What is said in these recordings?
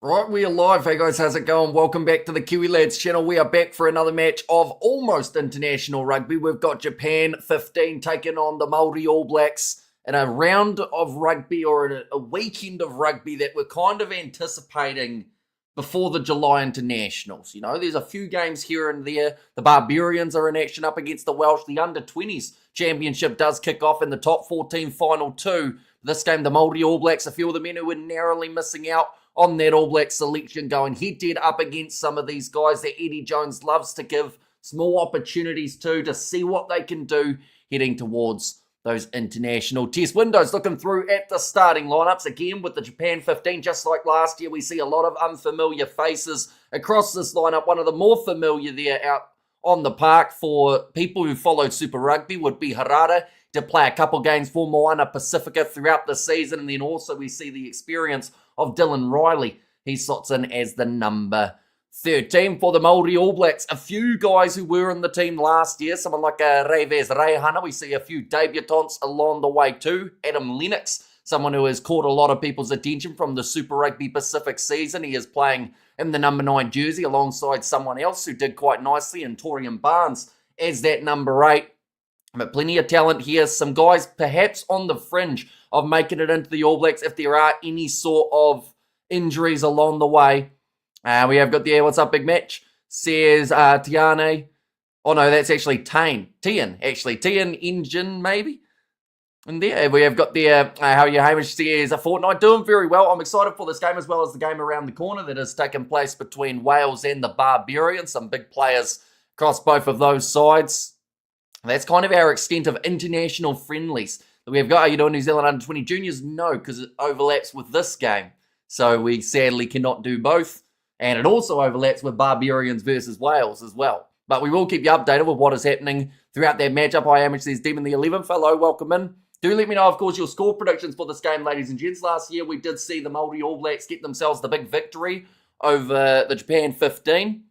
Right, we are live. Hey guys, how's it going? Welcome back to the Kiwi Lads channel. We are back for another match of almost international rugby. We've got Japan 15 taking on the Maori All Blacks in a round of rugby or a weekend of rugby that we're kind of anticipating before the July internationals. You know, there's a few games here and there. The Barbarians are in action up against the Welsh. The under-20s championship does kick off in the top 14 final two. This game, the Maori All Blacks, a few of the men who were narrowly missing out on that All Black selection, going head-to-head up against some of these guys that Eddie Jones loves to give small opportunities to see what they can do heading towards those international test windows. Looking through at the starting lineups again with the Japan 15, just like last year, we see a lot of unfamiliar faces across this lineup. One of the more familiar there out on the park for people who followed Super Rugby would be Harada, to play a couple games for Moana Pacifica throughout the season. And then also we see the experience of Dylan Riley. He slots in as the number 13 for the Maori All Blacks. A few guys who were in the team last year, someone like Reves Reihana. We see a few debutants along the way too. Adam Lennox, someone who has caught a lot of people's attention from the Super Rugby Pacific season. He is playing in the number 9 jersey alongside someone else who did quite nicely, and Torian Barnes as that number 8. But plenty of talent here. Some guys perhaps on the fringe of making it into the All Blacks if there are any sort of injuries along the way. We have got the, what's up, big match? Says Tiane. Oh no, that's actually Tian, actually. Tian Engine, maybe? And there we have got the, how are you, Hamish? Says a fortnight. Doing very well. I'm excited for this game as well as the game around the corner that has taken place between Wales and the Barbarians. Some big players across both of those sides. That's kind of our extent of international friendlies that we've got. Are you doing New Zealand under-20 juniors? No, because it overlaps with this game. So we sadly cannot do both. And it also overlaps with Barbarians versus Wales as well. But we will keep you updated with what is happening throughout that matchup. I am, which says Demon the 11th. Hello, welcome in. Do let me know, of course, your score predictions for this game, ladies and gents. Last year, we did see the Maori All Blacks get themselves the big victory over the Japan 15.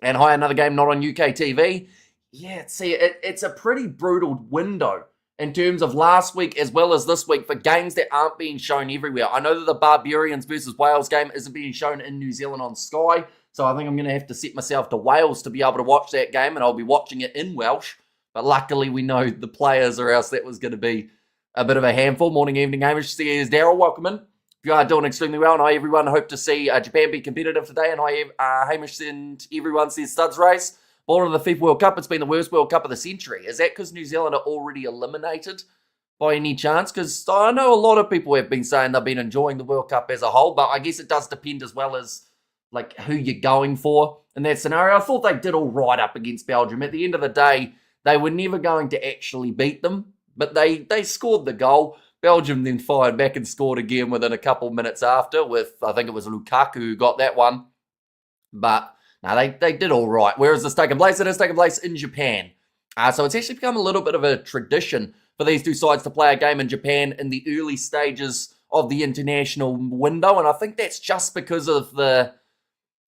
And hi, another game not on UK TV. Yeah, see, it's a pretty brutal window in terms of last week as well as this week for games that aren't being shown everywhere. I know that the Barbarians versus Wales game isn't being shown in New Zealand on Sky, so I think I'm going to have to set myself to Wales to be able to watch that game, and I'll be watching it in Welsh. But luckily, we know the players, or else that was going to be a bit of a handful. Morning, evening, Hamish. Says Daryl, welcome in. If you are doing extremely well, and I, everyone, hope to see Japan be competitive today, and I, Hamish and everyone says studs race. Ball of the FIFA World Cup, it's been the worst World Cup of the century. Is that because New Zealand are already eliminated by any chance? Because I know a lot of people have been saying they've been enjoying the World Cup as a whole, but I guess it does depend as well as like who you're going for in that scenario. I thought they did all right up against Belgium. At the end of the day, they were never going to actually beat them, but they scored the goal. Belgium then fired back and scored again within a couple minutes after with, I think it was Lukaku who got that one. But now, they did all right. Where is this taking place? It is taking place in Japan. So it's actually become a little bit of a tradition for these two sides to play a game in Japan in the early stages of the international window. And I think that's just because of the,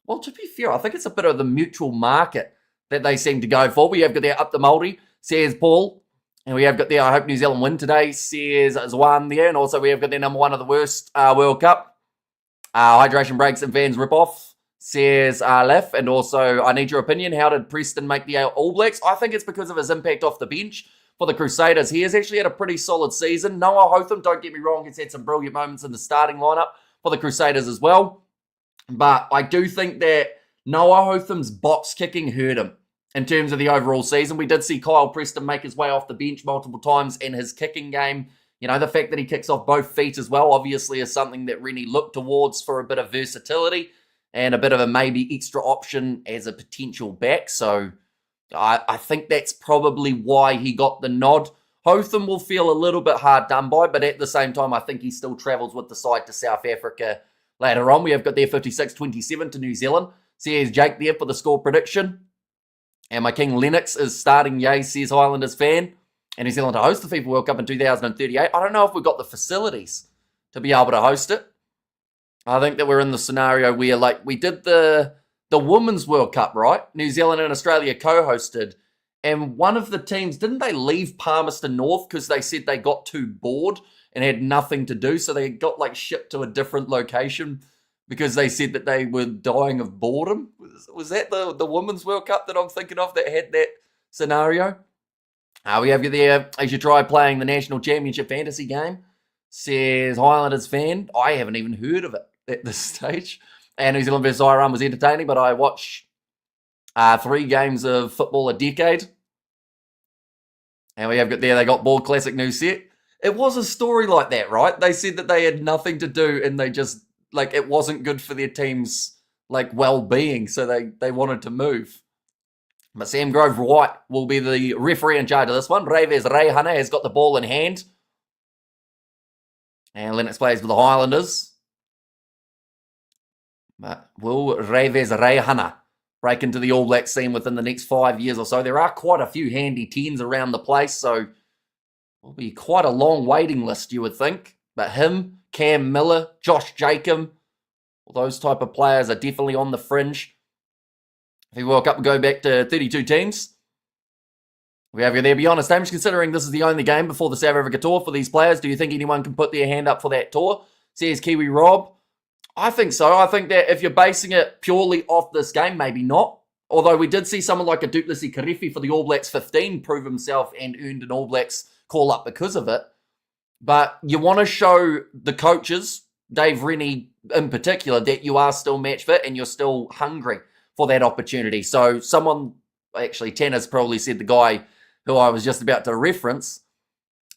well, to be fair, I think it's a bit of the mutual market that they seem to go for. We have got there up the Maori, says Paul. And we have got there, I hope New Zealand win today, says Zwan there. And also we have got their number 1 of the worst World Cup. Hydration breaks and fans rip off, says Lef, and also, I need your opinion. How did Preston make the All Blacks? I think it's because of his impact off the bench for the Crusaders. He has actually had a pretty solid season. Noah Hotham, don't get me wrong, he's had some brilliant moments in the starting lineup for the Crusaders as well. But I do think that Noah Hotham's box kicking hurt him in terms of the overall season. We did see Kyle Preston make his way off the bench multiple times in his kicking game. You know, the fact that he kicks off both feet as well, obviously, is something that Rennie looked towards for a bit of versatility and a bit of a maybe extra option as a potential back. So I think that's probably why he got the nod. Hotham will feel a little bit hard done by, but at the same time, I think he still travels with the side to South Africa later on. We have got there 56-27 to New Zealand. Says Jake there for the score prediction. And my King Lennox is starting, yay, says Highlanders fan. And New Zealand to host the FIFA World Cup in 2038. I don't know if we've got the facilities to be able to host it. I think that we're in the scenario where, like, we did the Women's World Cup, right? New Zealand and Australia co-hosted. And one of the teams, didn't they leave Palmerston North because they said they got too bored and had nothing to do? So they got, like, shipped to a different location because they said that they were dying of boredom. Was that the Women's World Cup that I'm thinking of that had that scenario? We have you there. You should try playing the National Championship Fantasy game, says Highlanders fan. I haven't even heard of it at this stage. And New Zealand versus Iran was entertaining, but I watch 3 games of football a decade. And we have got there, they got Board Classic new set. It was a story like that, right? They said that they had nothing to do and they just, like, it wasn't good for their team's, like, well-being, so they wanted to move. But Sam Grove White will be the referee in charge of this one. Reves Reihana has got the ball in hand. And Lennox plays for the Highlanders. But will Reves Reihana break into the All Black scene within the next 5 years or so? There are quite a few handy 10s around the place, so will be quite a long waiting list, you would think. But him, Cam Miller, Josh Jacob, all those type of players are definitely on the fringe. If you World Cup and go back to 32 teams, we have you there. Be honest, Hamish, considering this is the only game before the South Africa tour for these players, do you think anyone can put their hand up for that tour? Says Kiwi Rob. I think so. I think that if you're basing it purely off this game, maybe not. Although we did see someone like a Duplessis Karefi for the All Blacks 15 prove himself and earned an All Blacks call-up because of it. But you want to show the coaches, Dave Rennie in particular, that you are still match fit and you're still hungry for that opportunity. So someone, actually Tanner's probably said the guy who I was just about to reference,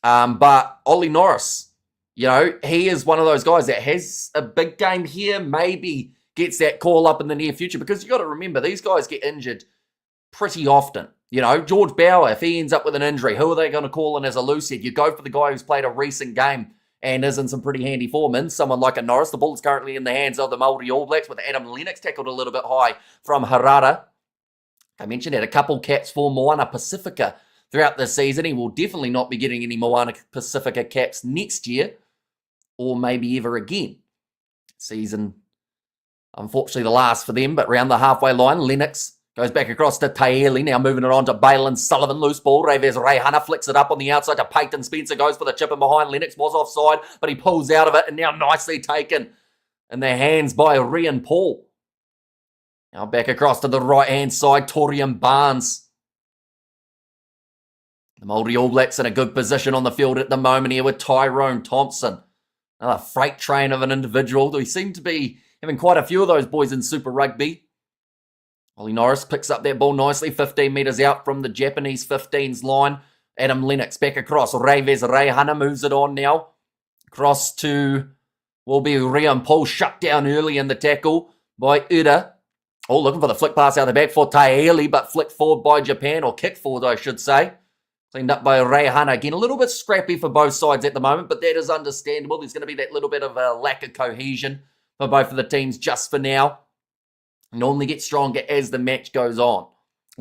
but Ollie Norris, you know, he is one of those guys that has a big game here, maybe gets that call up in the near future, because you got to remember, these guys get injured pretty often. You know, George Bower, if he ends up with an injury, who are they going to call in as a loose head? You go for the guy who's played a recent game and is in some pretty handy form. And someone like a Norris, the ball is currently in the hands of the Maori All Blacks with Adam Lennox tackled a little bit high from Harada. I mentioned had a couple caps for Moana Pacifica throughout the season. He will definitely not be getting any Moana Pacifica caps next year, or maybe ever again. Season, unfortunately, the last for them, but round the halfway line, Lennox goes back across to Taeli, now moving it on to Balin Sullivan, loose ball. Reves Reihana flicks it up on the outside to Peyton Spencer, goes for the chip in behind. Lennox was offside, but he pulls out of it, and now nicely taken in their hands by Rian Paul. Now back across to the right-hand side, Torian Barnes. The Maori All Blacks in a good position on the field at the moment here with Tyrone Thompson. Another freight train of an individual. We seem to be having quite a few of those boys in Super Rugby. Ollie Norris picks up that ball nicely, 15 metres out from the Japanese 15's line. Adam Lennox back across. Reves Reihana moves it on now. Across to, will be Rian Paul, shut down early in the tackle by Uda. Oh, looking for the flick pass out the back for Taeli, but flick forward by Japan, or kick forward, I should say. Cleaned up by Reihana. Again, a little bit scrappy for both sides at the moment, but that is understandable. There's going to be that little bit of a lack of cohesion for both of the teams just for now. Normally get stronger as the match goes on.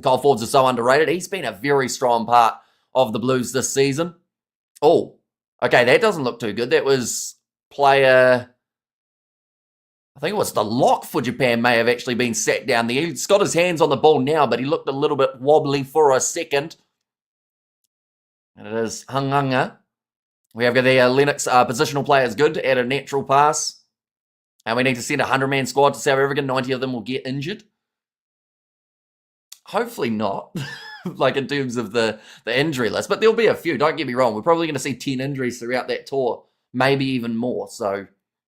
Kyle Forbes is so underrated. He's been a very strong part of the Blues this season. Oh, okay, that doesn't look too good. That was player, I think it was the lock for Japan may have actually been sat down there. He's got his hands on the ball now, but he looked a little bit wobbly for a second. And it is Hanganga. We have the Lennox positional players good at a natural pass. And we need to send a 100-man squad to South Africa. 90 of them will get injured. Hopefully not, like in terms of the injury list. But there'll be a few, don't get me wrong. We're probably going to see 10 injuries throughout that tour, maybe even more. So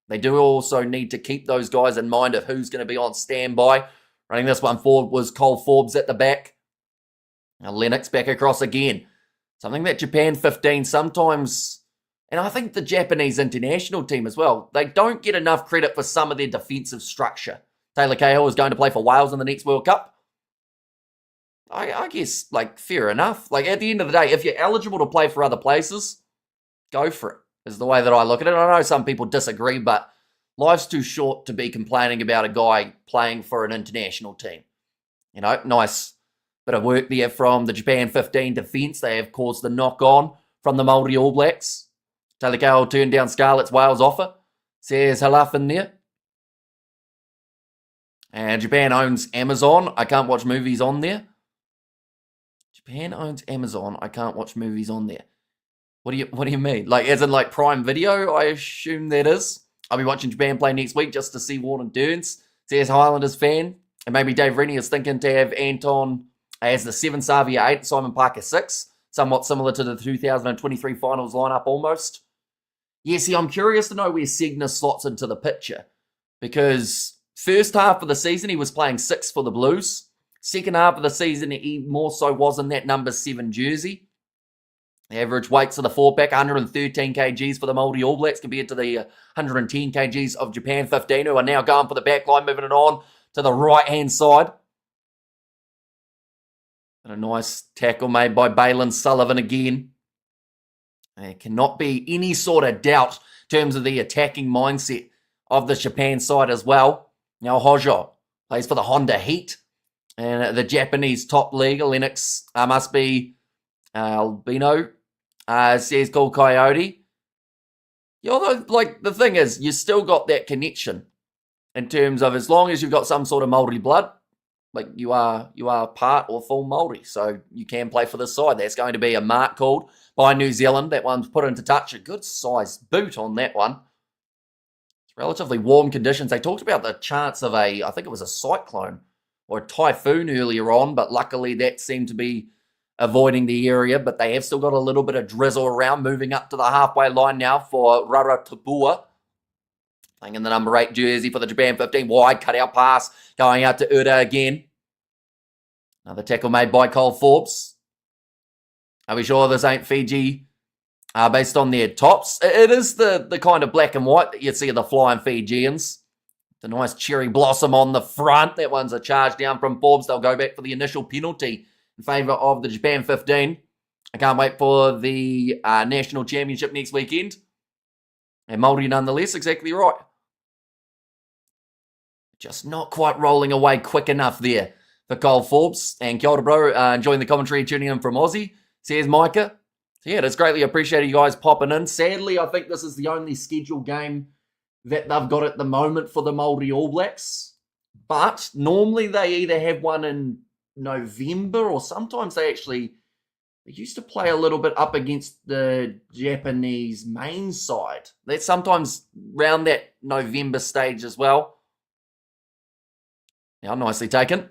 they do also need to keep those guys in mind of who's going to be on standby. Running this one forward was Cole Forbes at the back. Now Lennox back across again. Something that Japan 15 sometimes... And I think the Japanese international team as well, they don't get enough credit for some of their defensive structure. Taylor Cahill is going to play for Wales in the next World Cup. I guess, like, fair enough. Like, at the end of the day, if you're eligible to play for other places, go for it, is the way that I look at it. I know some people disagree, but life's too short to be complaining about a guy playing for an international team. You know, nice bit of work there from the Japan 15 defence. They have caused the knock-on from the Maori All Blacks. Taylor Cahill turned down Scarlet's Wales offer. Says Halaf in there. And Japan owns Amazon. I can't watch movies on there. Japan owns Amazon. I can't watch movies on there. What do you mean? Like, as in like Prime Video, I assume that is. I'll be watching Japan play next week just to see Warren Durns. Says Highlanders fan. And maybe Dave Rennie is thinking to have Anton as the 7, Savia 8, Simon Parker 6. Somewhat similar to the 2023 finals lineup almost. Yeah, see, I'm curious to know where Segner slots into the picture. Because first half of the season, he was playing 6 for the Blues. Second half of the season, he more so was in that number 7 jersey. The average weights of the 4-pack, 113 kgs for the Maori All Blacks compared to the 110 kgs of Japan 15, who are now going for the back line, moving it on to the right-hand side. And a nice tackle made by Balin Sullivan again. There cannot be any sort of doubt in terms of the attacking mindset of the Japan side as well. Now Hojo plays for the Honda Heat. And the Japanese top league, Lennox, must be Albino, says Cool Coyote. Although, like, the thing is, you still got that connection in terms of as long as you've got some sort of Maori blood, like you are part or full Maori, so you can play for this side. That's going to be a mark called by New Zealand. That one's put into touch. A good sized boot on that one. It's relatively warm conditions. They talked about the chance of I think it was a cyclone or a typhoon earlier on, but luckily that seemed to be avoiding the area, but they have still got a little bit of drizzle around, moving up to the halfway line now for Raratapua. Playing in the number 8 jersey for the Japan 15. Wide cut-out pass going out to Uda again. Another tackle made by Cole Forbes. Are we sure this ain't Fiji based on their tops? It is the kind of black and white that you see of the flying Fijians. The nice cherry blossom on the front. That one's a charge down from Forbes. They'll go back for the initial penalty in favour of the Japan 15. I can't wait for the National Championship next weekend. And Māori nonetheless, exactly right. Just not quite rolling away quick enough there for Cole Forbes. And kia ora, bro. Enjoying the commentary, tuning in from Aussie. Says Micah. So yeah, it's greatly appreciated you guys popping in. Sadly, I think this is the only scheduled game that they've got at the moment for the Maori All Blacks. But normally they either have one in November or sometimes they used to play a little bit up against the Japanese main side. That's sometimes around that November stage as well. Now, nicely taken.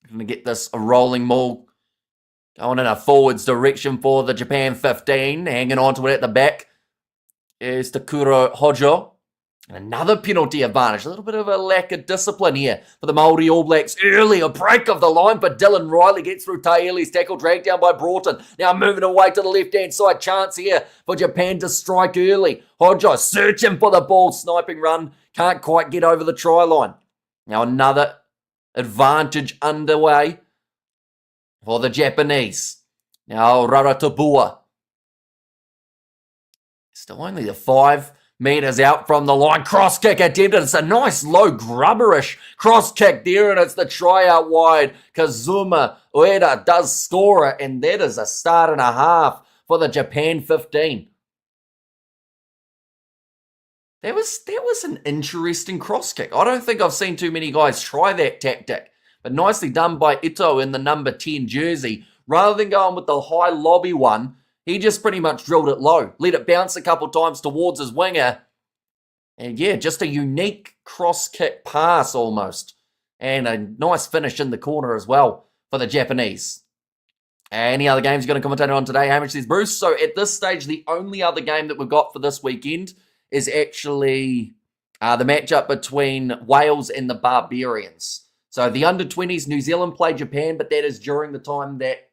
Going to get this a rolling maul going in a forwards direction for the Japan 15. Hanging on to it at the back is Takuro Hojo. Another penalty advantage. A little bit of a lack of discipline here for the Maori All Blacks. Early, a break of the line, but Dylan Riley gets through Taeli's tackle, dragged down by Broughton. Now moving away to the left-hand side. Chance here for Japan to strike early. Hojo searching for the ball. Sniping run. Can't quite get over the try line. Now another advantage underway for the Japanese. Now Raratapua. Still only the 5 meters out from the line. Cross kick attempted. It's a nice low grubberish cross kick there, and it's the try out wide. Kazuma Ueda does score it, and that is a start and a half for the Japan 15. That was an interesting cross kick. I don't think I've seen too many guys try that tactic, but nicely done by Ito in the number 10 jersey. Rather than going with the high lobby one, he just pretty much drilled it low. Let it bounce a couple times towards his winger. And yeah, just a unique cross kick pass almost. And a nice finish in the corner as well for the Japanese. Any other games you're going to commentate on today? Hamish says, Bruce, so at this stage, the only other game that we've got for this weekend is actually the matchup between Wales and the Barbarians. So the under-20s, New Zealand play Japan, but that is during the time that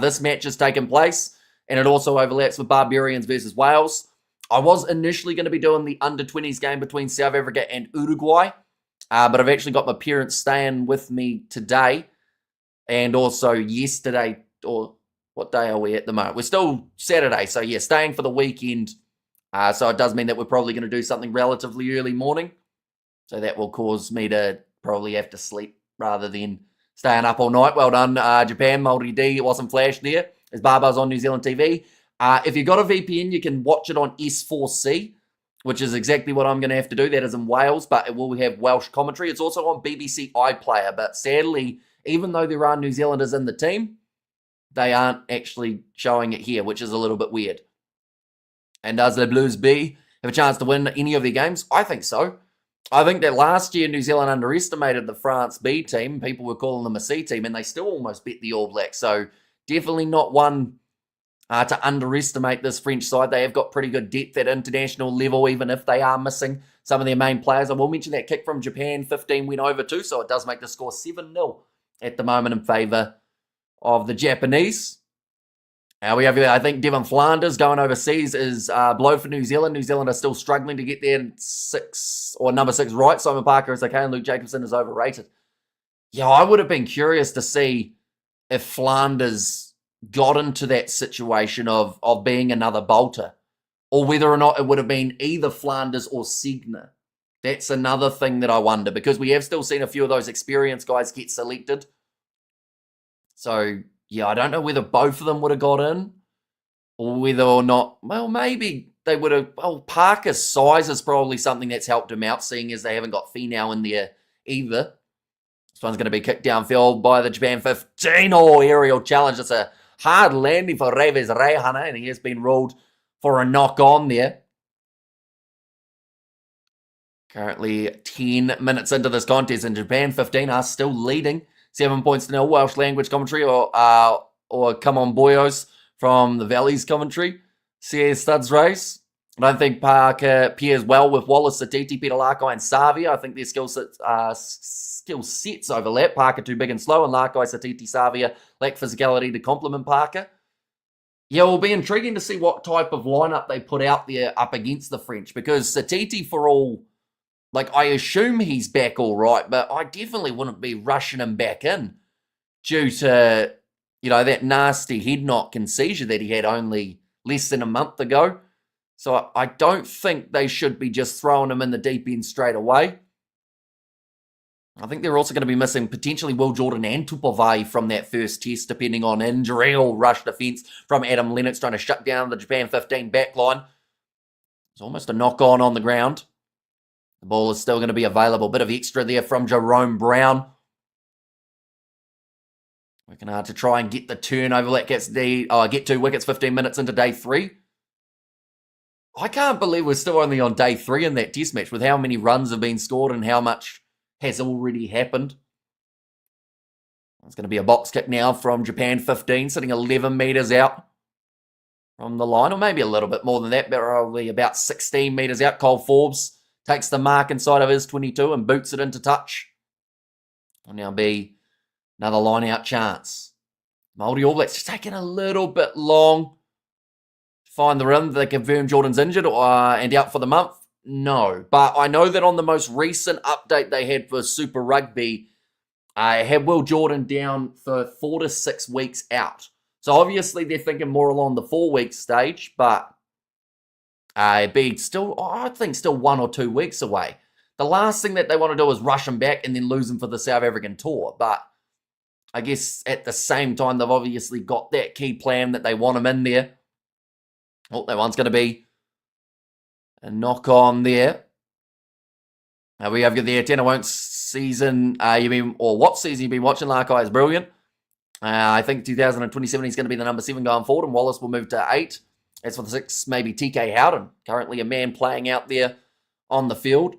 this match has taken place. And it also overlaps with Barbarians versus Wales. I was initially going to be doing the under-20s game between South Africa and Uruguay. But I've actually got my parents staying with me today. And also yesterday, or what day are we at the moment? We're still Saturday. So yeah, staying for the weekend. So it does mean that we're probably going to do something relatively early morning. So that will cause me to probably have to sleep rather than staying up all night. Well done, Japan, Maori D. It wasn't flashed there. As Barbar's on New Zealand TV. If you've got a VPN, you can watch it on S4C, which is exactly what I'm going to have to do. That is in Wales, but it will have Welsh commentary. It's also on BBC iPlayer, but sadly, even though there are New Zealanders in the team, they aren't actually showing it here, which is a little bit weird. And does the Blues B have a chance to win any of their games? I think so. I think that last year New Zealand underestimated the France B team. People were calling them a C team, and they still almost beat the All Blacks. So definitely not one to underestimate this French side. They have got pretty good depth at international level, even if they are missing some of their main players. I will mention that kick from Japan 15 went over too, so it does make the score 7-0 at the moment in favour of the Japanese. We have, I think, Devon Flanders going overseas is blow for New Zealand. New Zealand are still struggling to get their number 6 right. Simon Parker is okay and Luke Jacobson is overrated. Yeah, I would have been curious to see if Flanders got into that situation of being another bolter, or whether or not it would have been either Flanders or Segner. That's another thing that I wonder, because we have still seen a few of those experienced guys get selected. So, yeah, I don't know whether both of them would have got in, or whether or not, well, maybe they would have. Well, Parker's size is probably something that's helped him out, seeing as they haven't got Finau in there either. This one's going to be kicked downfield by the Japan 15. Oh, aerial challenge. It's a hard landing for Reves Rehana, and he has been ruled for a knock-on there. Currently 10 minutes into this contest, and Japan 15 are still leading 7 points to nil. Welsh language commentary or come on boyos from the Valleys commentary. CA Studs race. I don't think Parker pairs well with Wallace, Satiti, Peter Larkai, and Savia. I think their skill sets overlap. Parker too big and slow, and Larkai, Satiti, Savia lack physicality to complement Parker. Yeah, it will be intriguing to see what type of lineup they put out there up against the French, because Satiti, for all, I assume he's back all right, but I definitely wouldn't be rushing him back in due to, that nasty head knock and seizure that he had only less than a month ago. So I don't think they should be just throwing him in the deep end straight away. I think they're also going to be missing potentially Will Jordan and Tupavai from that first test, depending on injury or rush defence from Adam Lennox trying to shut down the Japan 15 backline. It's almost a knock-on on the ground. The ball is still going to be available. Bit of extra there from Jerome Brown. Working hard to try and get the turnover. That gets get 2 wickets 15 minutes into day 3. I can't believe we're still only on day 3 in that test match with how many runs have been scored and how much has already happened. It's going to be a box kick now from Japan 15, sitting 11 metres out from the line, or maybe a little bit more than that, but probably about 16 metres out. Cole Forbes takes the mark inside of his 22 and boots it into touch. Will now be another line-out chance. Maori All Blacks just taking a little bit long to find the rhythm. They confirm Jordan's injured and out for the month. No, but I know that on the most recent update they had for Super Rugby, I had Will Jordan down for 4 to 6 weeks out. So obviously they're thinking more along the 4-week stage, but it'd be still, I think, still 1 or 2 weeks away. The last thing that they want to do is rush him back and then lose him for the South African tour. But I guess at the same time, they've obviously got that key plan that they want him in there. Oh, that one's going to be a knock on there. We have got the 10 won't season what season you've been watching. Larkai is brilliant. I think 2027 he's going to be the number 7 going forward, and Wallace will move to 8. As for the 6, maybe TK Howden, currently a man playing out there on the field.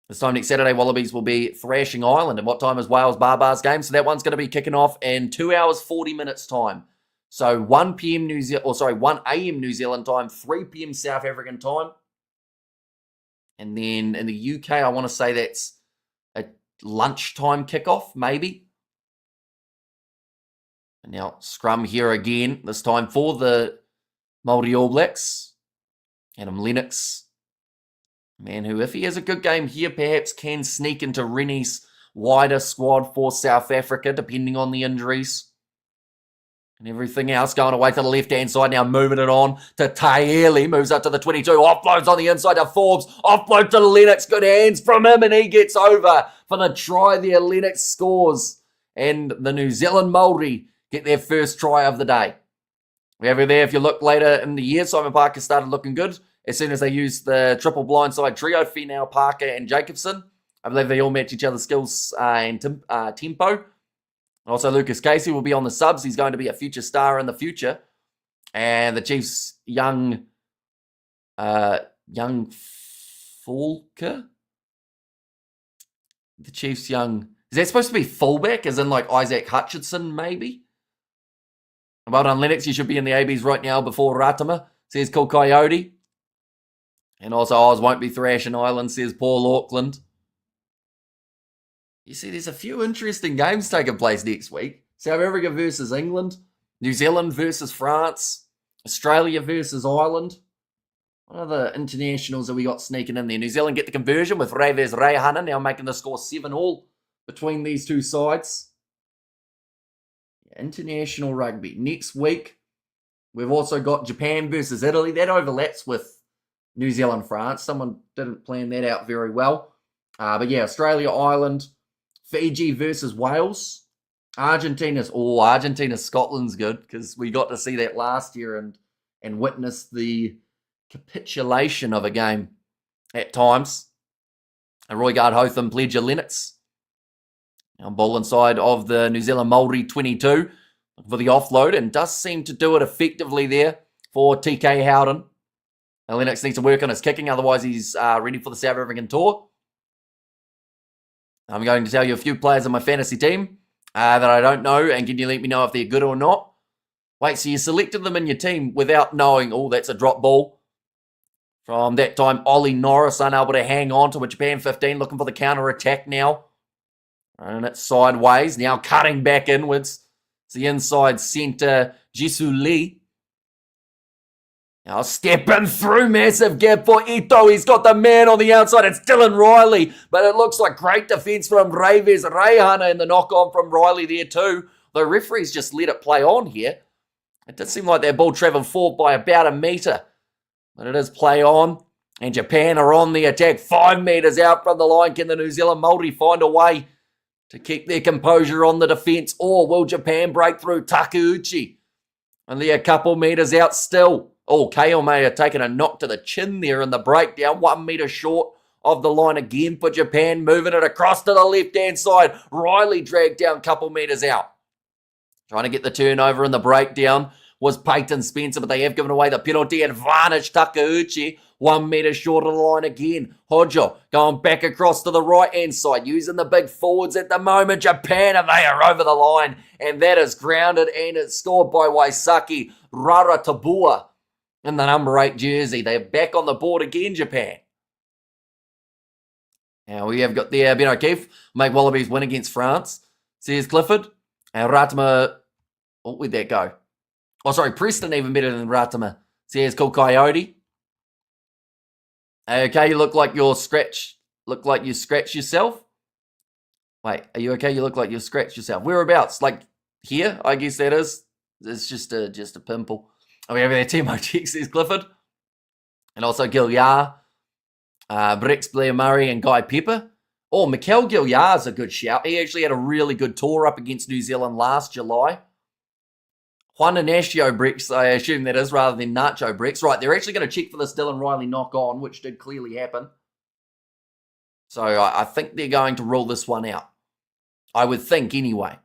This time next Saturday, Wallabies will be thrashing Ireland. And what time is Wales Barbars game? So that one's going to be kicking off in 2 hours 40 minutes time. So 1 a.m. New Zealand time, 3 p.m. South African time. And then in the UK, I want to say that's a lunchtime kickoff, maybe. And now scrum here again, this time for the Maori All Blacks. Adam Lennox, man who, if he has a good game here, perhaps can sneak into Rennie's wider squad for South Africa, depending on the injuries. And everything else going away to the left-hand side, now moving it on to Taeli, moves up to the 22, offloads on the inside to Forbes, offload to Lennox, good hands from him, and he gets over for the try there. Lennox scores, and the New Zealand Maori get their first try of the day. We have it there. If you look later in the year, Simon Parker started looking good as soon as they used the triple blindside trio, Finau, Parker, and Jacobson. I believe they all match each other's skills and tempo. Also, Lucas Casey will be on the subs. He's going to be a future star in the future. And the Chiefs' young young Falker? The Chiefs' young... Is that supposed to be fullback, as in like Isaac Hutchinson, maybe? Well done, Lennox. You should be in the ABs right now before Ratama, says Cool Coyote. And also, Oz won't be thrashing Ireland, says Paul Auckland. You see, there's a few interesting games taking place next week. South Africa versus England. New Zealand versus France. Australia versus Ireland. What other internationals have we got sneaking in there? New Zealand get the conversion with Reves Reihana now making the score 7-all between these two sides. International rugby. Next week, we've also got Japan versus Italy. That overlaps with New Zealand, France. Someone didn't plan that out very well. But yeah, Australia, Ireland, Fiji versus Wales. Argentina, Scotland's good because we got to see that last year and witness the capitulation of a game at times. And Roygard Hotham, Pledger Lennox. Now ball inside of the New Zealand Maori 22 for the offload and does seem to do it effectively there for TK Howden. Now Lennox needs to work on his kicking, otherwise he's ready for the South African tour. I'm going to tell you a few players on my fantasy team that I don't know, and can you let me know if they're good or not? Wait, so you selected them in your team without knowing, oh, that's a drop ball. From that time, Ollie Norris unable to hang on to a Japan 15, looking for the counter-attack now. And it's sideways, now cutting back inwards. It's the inside centre, Jisoo Lee. Now stepping through, massive gap for Ito. He's got the man on the outside. It's Dylan Riley. But it looks like great defence from Reves Reihana and the knock-on from Riley there too. The referees just let it play on here. It did seem like that ball travelled forward by about a metre. But it is play on. And Japan are on the attack. 5 metres out from the line. Can the New Zealand Maori find a way to keep their composure on the defence? Or will Japan break through Takeuchi? Only a couple metres out still. Oh, Kale may have taken a knock to the chin there in the breakdown. 1 metre short of the line again for Japan. Moving it across to the left-hand side. Riley dragged down a couple metres out. Trying to get the turnover in the breakdown was Peyton Spencer, but they have given away the penalty. Advantage Takeuchi. 1 metre short of the line again. Hodjo going back across to the right-hand side, using the big forwards at the moment. Japan, and they are over the line. And that is grounded, and it's scored by Waisaki Raratabua in the number 8 jersey. They're back on the board again, Japan. Now we have got there Ben O'Keefe. Make Wallabies win against France, says Clifford. And Ratama, where'd that go? Oh, sorry, Preston even better than Ratama, says Cool Coyote. Okay, you look like you're scratched. Look like you scratched yourself. Wait, are you okay? You look like you scratched yourself. Whereabouts? Like here, I guess that is. It's just a pimple. Oh, we have there Timo Cheek, says Clifford. And also Gilyar, Brix, Blair Murray, and Guy Pepper. Oh, Mikel Gilyar's a good shout. He actually had a really good tour up against New Zealand last July. Juan Ignacio Brix, I assume that is, rather than Nacho Brix. Right, they're actually going to check for this Dylan Riley knock-on, which did clearly happen. So I think they're going to rule this one out. I would think, anyway.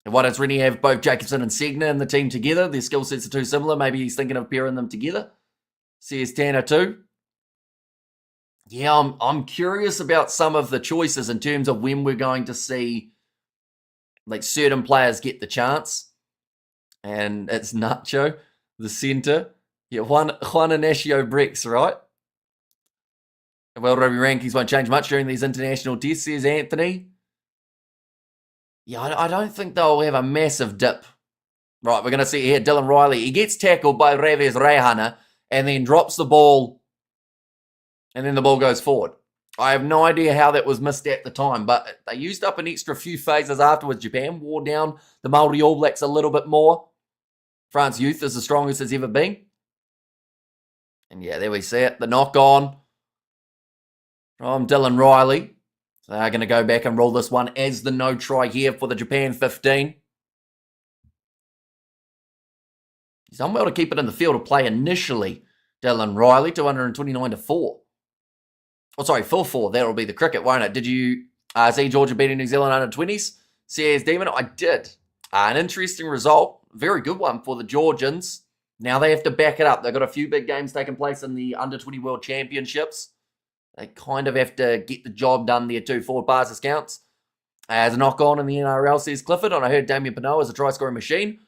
And why does Rennie have both Jacobson and Segner in the team together? Their skill sets are too similar. Maybe he's thinking of pairing them together. Says Tanner too. Yeah, I'm curious about some of the choices in terms of when we're going to see like certain players get the chance. And it's Nacho, the centre. Yeah, Juan Ignacio Brix, right? World Rugby rankings won't change much during these international tests, says Anthony. Yeah, I don't think they'll have a massive dip. Right, we're going to see here Dylan Riley. He gets tackled by Reves Reihana and then drops the ball, and then the ball goes forward. I have no idea how that was missed at the time, but they used up an extra few phases afterwards. Japan wore down the Maori All Blacks a little bit more. France youth is the strongest it's ever been. And yeah, there we see it. The knock-on from Dylan Riley. So they're going to go back and roll this one as the no try here for the Japan 15. He's done well to keep it in the field of play initially. Dylan Riley, 229-4. Oh, sorry, 4-4. That'll be the cricket, won't it? Did you see Georgia beating New Zealand under 20s? Says Demon, I did. An interesting result. Very good one for the Georgians. Now they have to back it up. They've got a few big games taking place in the Under-20 World Championships. They kind of have to get the job done there too. Forward passes counts. As a knock-on in the NRL, says Clifford, and I heard Damien Pinot is a try-scoring machine.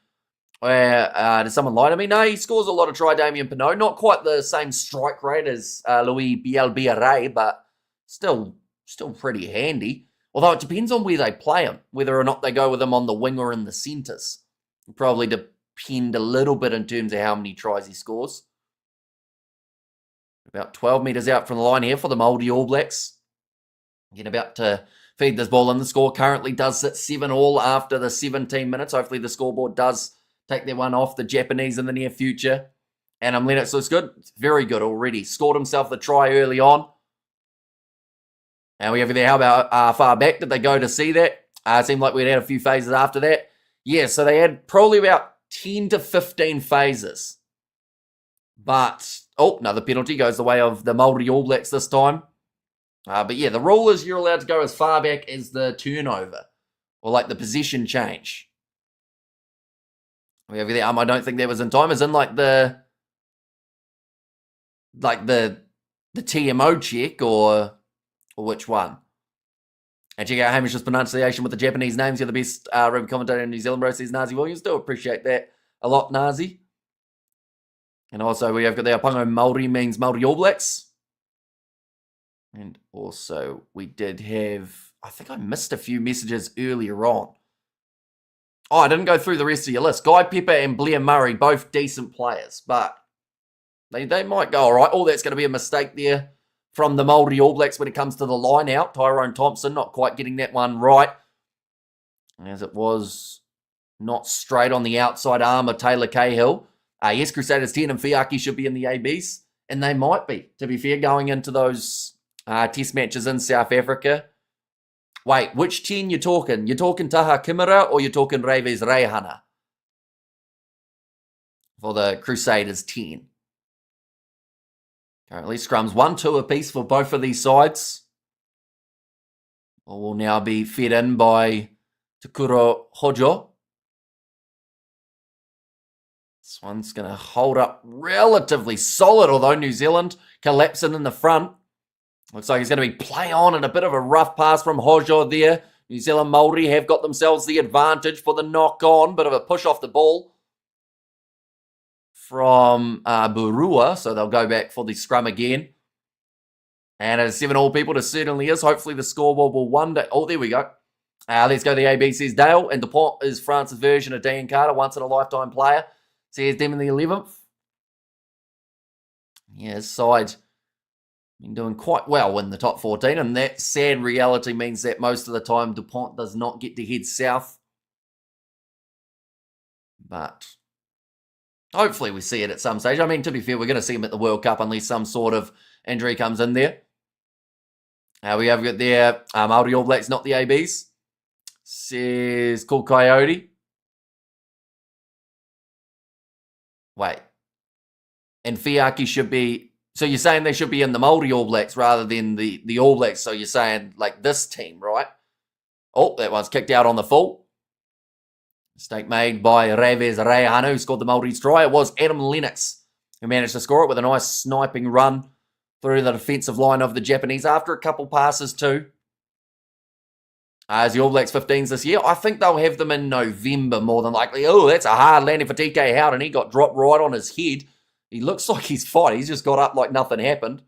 Did someone lie to me? No, he scores a lot of try, Damien Pinot. Not quite the same strike rate as Louis Bielbiaré, but still pretty handy. Although it depends on where they play him, whether or not they go with him on the wing or in the centres. Probably depend a little bit in terms of how many tries he scores. About 12 metres out from the line here for the Maori All Blacks. Again, about to feed this ball in. The score currently does sit 7-all after the 17 minutes. Hopefully the scoreboard does take their one off the Japanese in the near future. And Lennox looks good. Very good already. Scored himself the try early on. And we have there, how about far back? Did they go to see that? It seemed like we'd had a few phases after that. Yeah, so they had probably about 10 to 15 phases. But, another penalty goes the way of the Maori All Blacks this time. But yeah, the rule is you're allowed to go as far back as the turnover. Or like the position change. We have there, I don't think that was in time. As in like the TMO check or which one? And check out Hamish's pronunciation with the Japanese names. You're the best rugby commentator in New Zealand, bro, says Nazi Williams. Do appreciate that a lot, Nazi. And also we have got there, Pango Maori means Maori All Blacks. And also we did have, I think I missed a few messages earlier on. Oh, I didn't go through the rest of your list. Guy Pepper and Blair Murray, both decent players, but they might go all right. Oh, that's going to be a mistake there from the Maori All Blacks when it comes to the line out. Tyrone Thompson not quite getting that one right, as it was not straight on the outside arm of Taylor Cahill. Yes, Crusaders 10 and Fiaki should be in the ABs, and they might be, to be fair, going into those test matches in South Africa. Wait, which 10 you talking? You talking Taha Kimura or you talking Reves Rehana? For the Crusaders 10. Currently scrums 1-2 apiece for both of these sides. Will now be fed in by Takuro Hojo. This one's going to hold up relatively solid, although New Zealand collapsing in the front. Looks like he's going to be play on and a bit of a rough pass from Hojo there. New Zealand Maori have got themselves the advantage for the knock on. Bit of a push off the ball from Burua. So they'll go back for the scrum again. And as 7-all people, it certainly is. Hopefully the scoreboard will one day. Oh, there we go. Let's go to the AB, says Dale. And DuPont is France's version of Dan Carter, once in a lifetime player. Says them in the 11th. Yeah, his side been doing quite well in the top 14, and that sad reality means that most of the time DuPont does not get to head south. But hopefully we see it at some stage. I mean, to be fair, we're going to see him at the World Cup unless some sort of injury comes in there. We have got there, Maori All Blacks, not the ABs. Says Cool Coyote. Wait. And Fiaki should be... So you're saying they should be in the Maori All Blacks rather than the All Blacks. So you're saying like this team, right? Oh, that one's kicked out on the full. Mistake made by Reves Rehana, who scored the Maori's try. It was Adam Lennox who managed to score it with a nice sniping run through the defensive line of the Japanese after a couple passes too. As the All Blacks 15s this year, I think they'll have them in November more than likely. Oh, that's a hard landing for TK Howden. He got dropped right on his head. He looks like he's fine. He's just got up like nothing happened.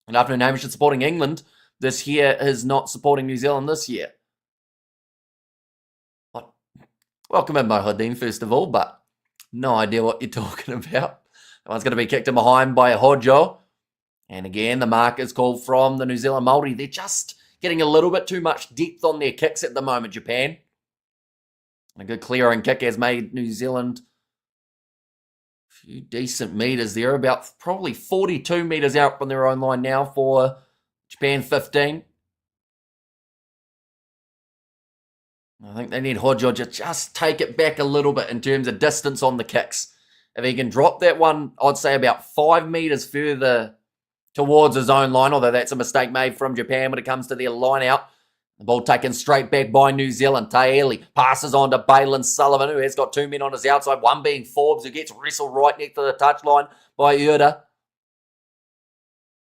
And afternoon Hamish is supporting England this year is not supporting New Zealand this year. What? Welcome in, Mohadeen, first of all, but no idea what you're talking about. That one's going to be kicked in behind by Hojo. And again, the mark is called from the New Zealand Maori. They're just getting a little bit too much depth on their kicks at the moment, Japan. A good clearing kick has made New Zealand a few decent meters there. About probably 42 meters out from their own line now for Japan 15. I think they need Hojo to just take it back a little bit in terms of distance on the kicks. If he can drop that one, I'd say about 5 meters further towards his own line, although that's a mistake made from Japan when it comes to their line out. The ball taken straight back by New Zealand. Taeli passes on to Balin Sullivan, who has got 2 men on his outside, one being Forbes, who gets wrestled right next to the touchline by Urda.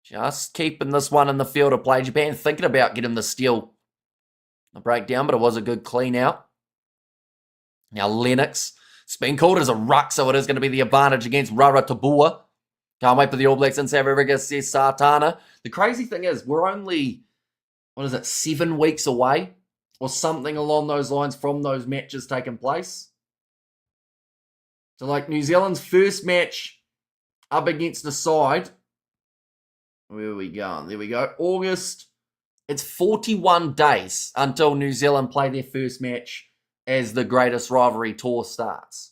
Just keeping this one in the field of play. Japan thinking about getting the steal. A breakdown, but it was a good clean out. Now Lennox. It's been called as a ruck, so it is going to be the advantage against Raratabua. Can't wait for the All Blacks in South Africa, says Sartana. The crazy thing is, we're only, 7 weeks away? Or something along those lines from those matches taking place. So like New Zealand's first match up against the side. Where are we going? There we go. August. It's 41 days until New Zealand play their first match as the greatest rivalry tour starts.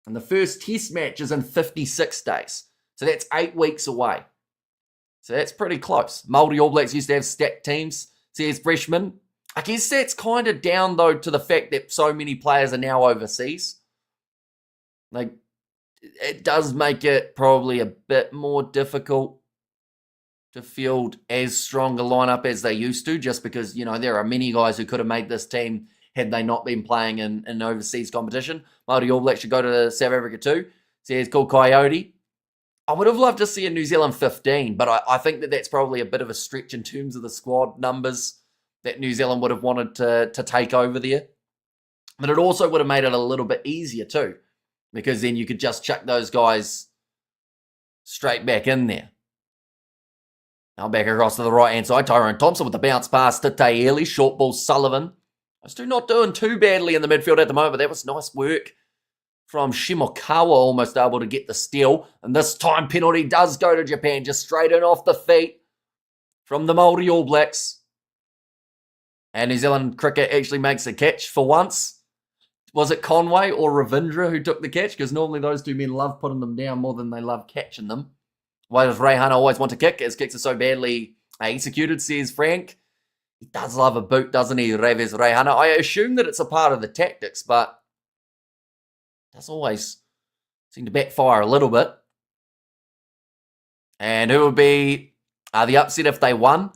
And the first test match is in 56 days. So that's 8 weeks away. So that's pretty close. Maori All Blacks used to have stacked teams, says Freshman. I guess that's kind of down, though, to the fact that so many players are now overseas. Like, it does make it probably a bit more difficult to field as strong a lineup as they used to, just because, there are many guys who could have made this team had they not been playing in overseas competition. Maori All Blacks should go to South Africa too. Says called Coyote. I would have loved to see a New Zealand 15, but I think that's probably a bit of a stretch in terms of the squad numbers that New Zealand would have wanted to take over there. But it also would have made it a little bit easier too, because then you could just chuck those guys straight back in there. Now back across to the right-hand side, Tyrone Thompson with the bounce pass to Taeli, short ball Sullivan. Those two not doing too badly in the midfield at the moment, but that was nice work from Shimokawa, almost able to get the steal. And this time penalty does go to Japan, just straight in off the feet from the Maori All Blacks. And New Zealand cricket actually makes a catch for once. Was it Conway or Ravindra who took the catch? Because normally those two men love putting them down more than they love catching them. Why does Reihana always want to kick? His kicks are so badly executed, says Frank. He does love a boot, doesn't he, Reves Reihana? I assume that it's a part of the tactics, but it does always seem to backfire a little bit. And who would be the upset if they won?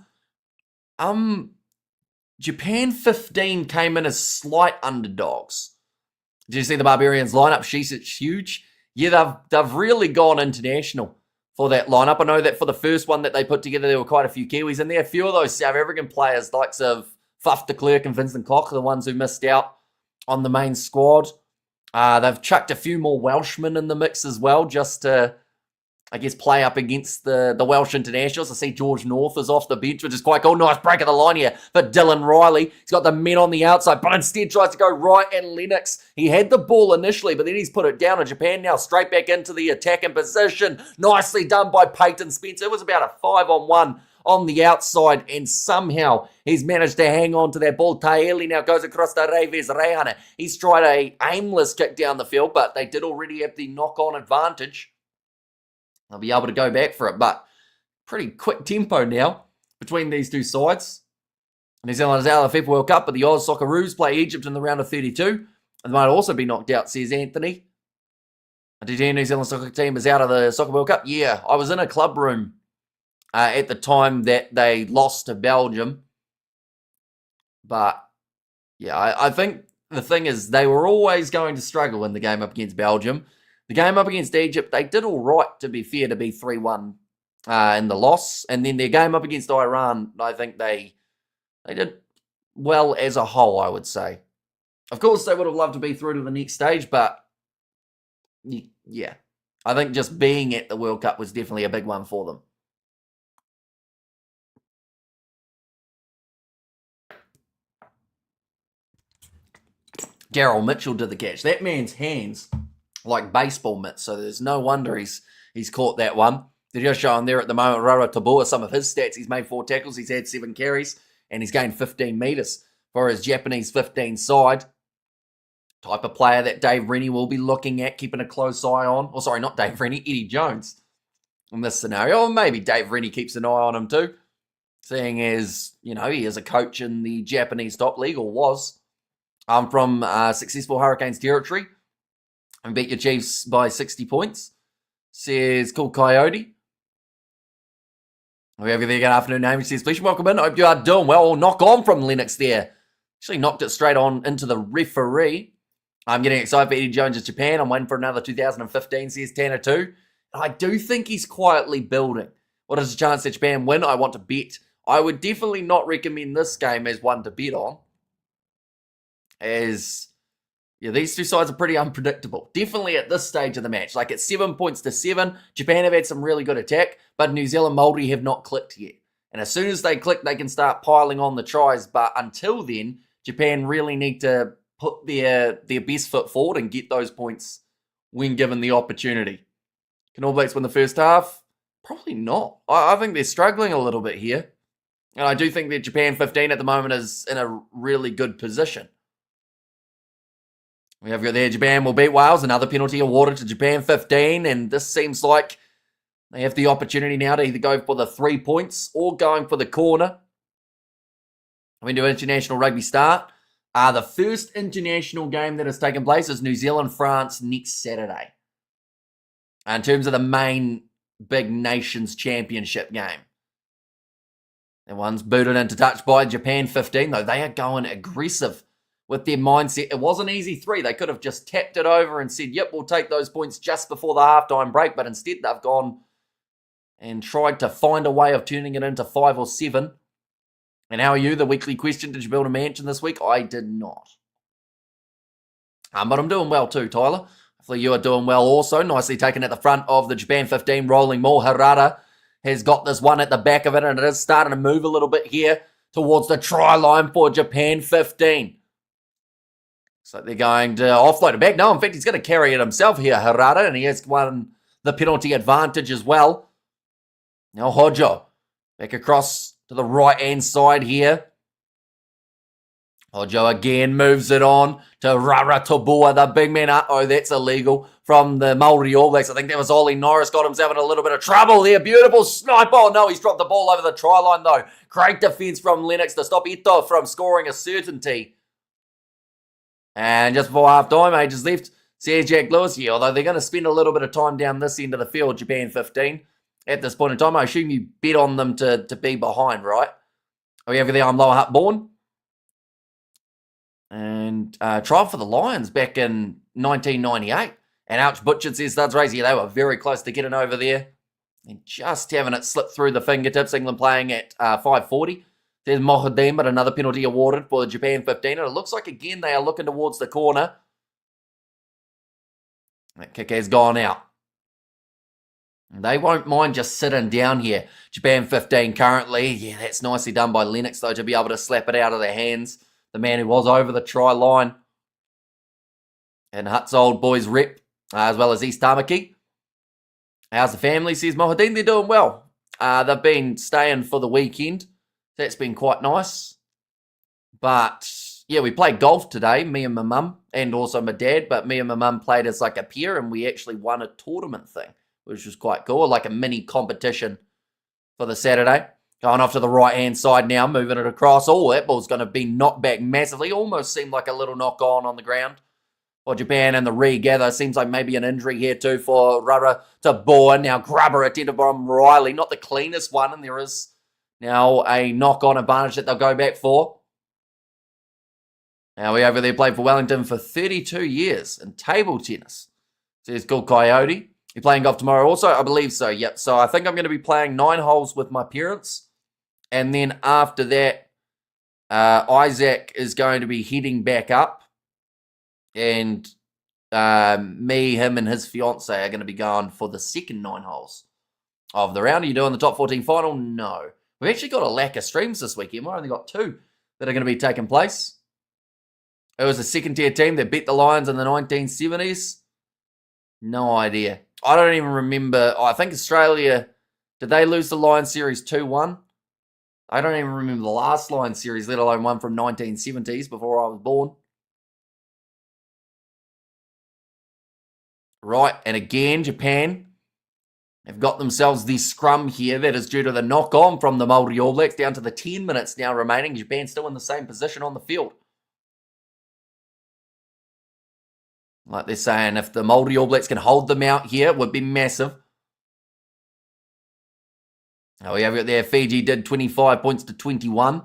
Japan 15 came in as slight underdogs. Did you see the Barbarians lineup? She's huge. Yeah, they've really gone international for that lineup. I know that for the first one that they put together, there were quite a few Kiwis in there. A few of those South African players, likes of Faf de Klerk and Vincent Koch, are the ones who missed out on the main squad. They've chucked a few more Welshmen in the mix as well, just to, I guess, play up against the Welsh internationals. I see George North is off the bench, which is quite cool. Nice break of the line here for Dylan Riley. He's got the men on the outside, but instead tries to go right at Lennox. He had the ball initially, but then he's put it down, and Japan now straight back into the attacking position. Nicely done by Peyton Spencer. It was about a 5-on-1 on the outside, and somehow he's managed to hang on to that ball. Taeli now goes across to Reves Reihana. He's tried a aimless kick down the field, but they did already have the knock-on advantage. They'll be able to go back for it, but pretty quick tempo now between these two sides. New Zealand is out of the FIFA World Cup, but the Oz Socceroos play Egypt in the round of 32, and they might also be knocked out, says Anthony. Did you hear New Zealand soccer team is out of the Soccer World Cup? Yeah, I was in a club room at the time that they lost to Belgium. But, yeah, I think the thing is they were always going to struggle in the game up against Belgium. The game up against Egypt, they did all right, to be fair, to be 3-1 in the loss. And then their game up against Iran, I think they did well as a whole, I would say. Of course, they would have loved to be through to the next stage, but yeah, I think just being at the World Cup was definitely a big one for them. Daryl Mitchell did the catch. That man's hands like baseball mitts, so there's no wonder he's caught that one. They're just showing there at the moment, Rara Tabua, some of his stats. He's made 4 tackles, he's had 7 carries, and he's gained 15 metres for his Japanese 15 side. Type of player that Dave Rennie will be looking at, keeping a close eye on. Oh, sorry, not Dave Rennie, Eddie Jones in this scenario. Or maybe Dave Rennie keeps an eye on him too, seeing as, he is a coach in the Japanese top league, or was. From successful Hurricanes territory and beat your Chiefs by 60 points, says Cool Coyote. We have you there. Good afternoon, Hamish says, please welcome in. Hope you are doing well. Knock on from Lennox there. Actually knocked it straight on into the referee. I'm getting excited for Eddie Jones' Japan. I'm waiting for another 2015, says Tanner too. I do think he's quietly building. What is the chance that Japan win? I want to bet. I would definitely not recommend this game as one to bet on. As these two sides are pretty unpredictable. Definitely at this stage of the match. Like it's 7 points to 7. Japan have had some really good attack, but New Zealand Maori have not clicked yet. And as soon as they click, they can start piling on the tries. But until then, Japan really need to put their best foot forward and get those points when given the opportunity. Can All Blacks win the first half? Probably not. I think they're struggling a little bit here. And I do think that Japan 15 at the moment is in a really good position. We have got there, Japan will beat Wales. Another penalty awarded to Japan 15. And this seems like they have the opportunity now to either go for the 3 points or going for the corner. When do international rugby start? The first international game that has taken place is New Zealand-France next Saturday. In terms of the main big nations championship game. That one's booted into touch by Japan 15, though they are going aggressive with their mindset. It was an easy 3. They could have just tapped it over and said, yep, we'll take those points just before the halftime break. But instead, they've gone and tried to find a way of turning it into 5 or 7. And how are you? The weekly question, did you build a mansion this week? I did not. But I'm doing well too, Tyler. Hopefully you are doing well also. Nicely taken at the front of the Japan 15, rolling more. Harada has got this one at the back of it, and it is starting to move a little bit here towards the try line for Japan 15. So they're going to offload it back. No, in fact, he's going to carry it himself here, Harada, and he has won the penalty advantage as well. Now Hojo back across to the right-hand side here. Hojo again moves it on to Rara Tobua, the big man. Oh, that's illegal from the Maori All Blacks. I think that was Ollie Norris. Got himself in a little bit of trouble there. Beautiful snipe. Oh, no, he's dropped the ball over the try line, though. Great defense from Lennox to stop Ito from scoring a certainty. And just before half-time, ages left, says Jack Lewis. Yeah, although they're going to spend a little bit of time down this end of the field, Japan 15. At this point in time, I assume you bet on them to be behind, right? Oh, yeah, over there, I'm Lower Hutt born. And trial for the Lions back in 1998. And Ouch Butchard says, Studs Race, yeah, they were very close to getting over there. And just having it slip through the fingertips. England playing at 5:40. There's Mohadim, but another penalty awarded for the Japan 15. And it looks like, again, they are looking towards the corner. That kick has gone out. They won't mind just sitting down here. Japan 15 currently. Yeah, that's nicely done by Lennox, though, to be able to slap it out of their hands. The man who was over the try line. And Hutt's old boys rep, as well as East Tamaki. How's the family, says Mohadim? They're doing well. They've been staying for the weekend. That's been quite nice. But, yeah, we played golf today, me and my mum, and also my dad. But me and my mum played as like a pair, and we actually won a tournament thing, which was quite cool, like a mini competition for the Saturday. Going off to the right-hand side now, moving it across. Oh, that ball's going to be knocked back massively. Almost seemed like a little knock-on on the ground for Japan and the regather. Seems like maybe an injury here too for Rara Tabor. Now Grubber attended by Riley. Not the cleanest one, and there is now a knock-on advantage that they'll go back for. Now we over there played for Wellington for 32 years in table tennis. Says Good Coyote. You playing golf tomorrow also? I believe so, yep. So I think I'm going to be playing 9 holes with my parents. And then after that, Isaac is going to be heading back up. And me, him, and his fiance are going to be going for the second 9 holes of the round. Are you doing the top 14 final? No. We've actually got a lack of streams this weekend. We've only got 2 that are going to be taking place. It was a second-tier team that beat the Lions in the 1970s. No idea. I don't even remember. I think Australia, did they lose the Lions series 2-1? I don't even remember the last Lions series, let alone one from 1970s before I was born. Right, and again, Japan have got themselves the scrum here that is due to the knock-on from the Maori All Blacks down to the 10 minutes now remaining. Japan still in the same position on the field. Like they're saying, if the Maori All Blacks can hold them out here, it would be massive. Oh, we have got there. Fiji did 25 points to 21.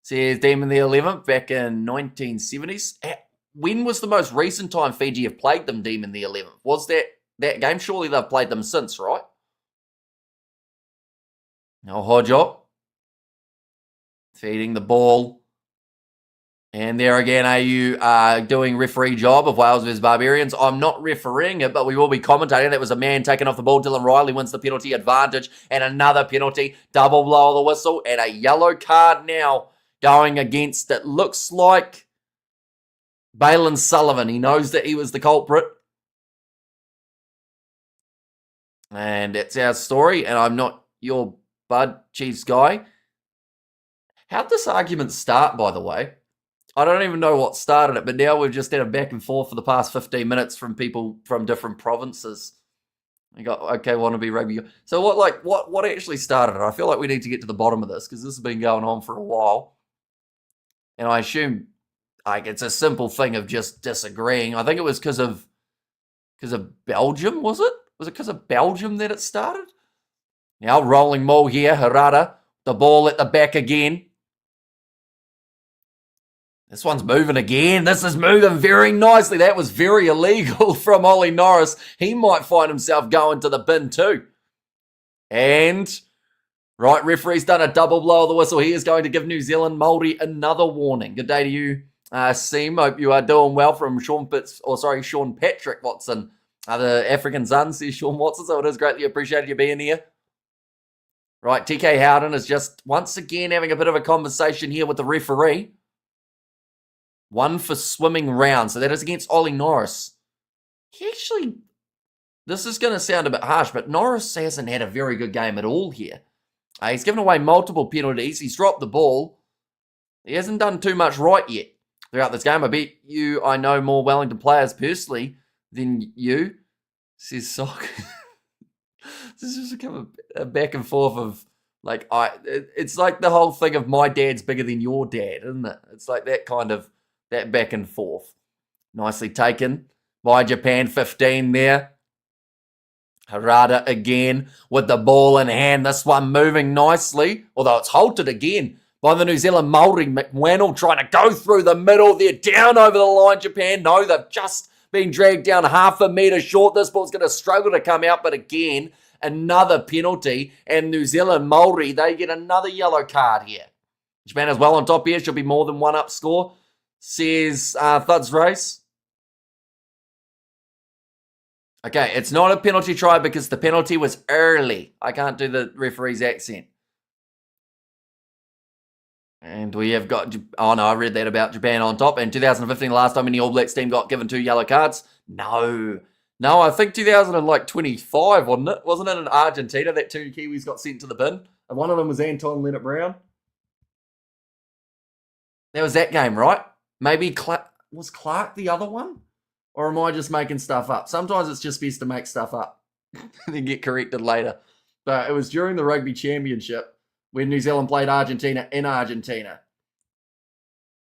Says Demon the 11th back in 1970s. When was the most recent time Fiji have played them, Demon the 11th? Was that game? Surely they've played them since, right? Now Hodjo feeding the ball. And there again, AU are doing referee job of Wales vs Barbarians. I'm not refereeing it, but we will be commentating. That was a man taking off the ball. Dylan Riley wins the penalty advantage. And another penalty. Double blow of the whistle. And a yellow card now going against, it looks like, Balin Sullivan. He knows that he was the culprit. And that's our story. And I'm not your Bud Chiefs guy. How'd this argument start, by the way? I don't even know what started it, but now we've just had a back and forth for the past 15 minutes from people from different provinces. We got, okay, wannabe rugby. So what actually started it? I feel like we need to get to the bottom of this because this has been going on for a while. And I assume it's a simple thing of just disagreeing. I think it was because of Belgium, was it? Was it because of Belgium that it started? Now rolling maul here, Harada. The ball at the back again. This one's moving again. This is moving very nicely. That was very illegal from Ollie Norris. He might find himself going to the bin too. And, right, referee's done a double blow of the whistle. He is going to give New Zealand Maori another warning. Good day to you, Seam. Hope you are doing well from Sean Patrick Watson. The African son, says Sean Watson. So it is greatly appreciated you being here. Right, TK Howden is just once again having a bit of a conversation here with the referee. One for swimming round. So that is against Ollie Norris. He actually, this is going to sound a bit harsh, but Norris hasn't had a very good game at all here. He's given away multiple penalties. He's dropped the ball. He hasn't done too much right yet throughout this game. I bet you, I know more Wellington players personally than you, says Sock. This has just become a back and forth of, it's like the whole thing of my dad's bigger than your dad, isn't it? It's like that kind of, that back and forth. Nicely taken by Japan 15 there. Harada again with the ball in hand. This one moving nicely, although it's halted again by the New Zealand Maori. McWannell trying to go through the middle. They're down over the line, Japan. No, they've just been dragged down half a metre short. This ball's going to struggle to come out, but again, another penalty. And New Zealand Maori, they get another yellow card here. Japan is well on top here. Should be more than one up score, says Thuds Race. Okay, it's not a penalty try because the penalty was early. I can't do the referee's accent. And we have got, oh no, I read that about Japan on top. In 2015, the last time any All Blacks team got given 2 yellow cards. No, I think 2025, wasn't it? Wasn't it in Argentina that 2 Kiwis got sent to the bin? And one of them was Anton Leonard-Brown. That was that game, right? Maybe was Clark the other one? Or am I just making stuff up? Sometimes it's just best to make stuff up and then get corrected later. But it was during the Rugby Championship when New Zealand played Argentina in Argentina.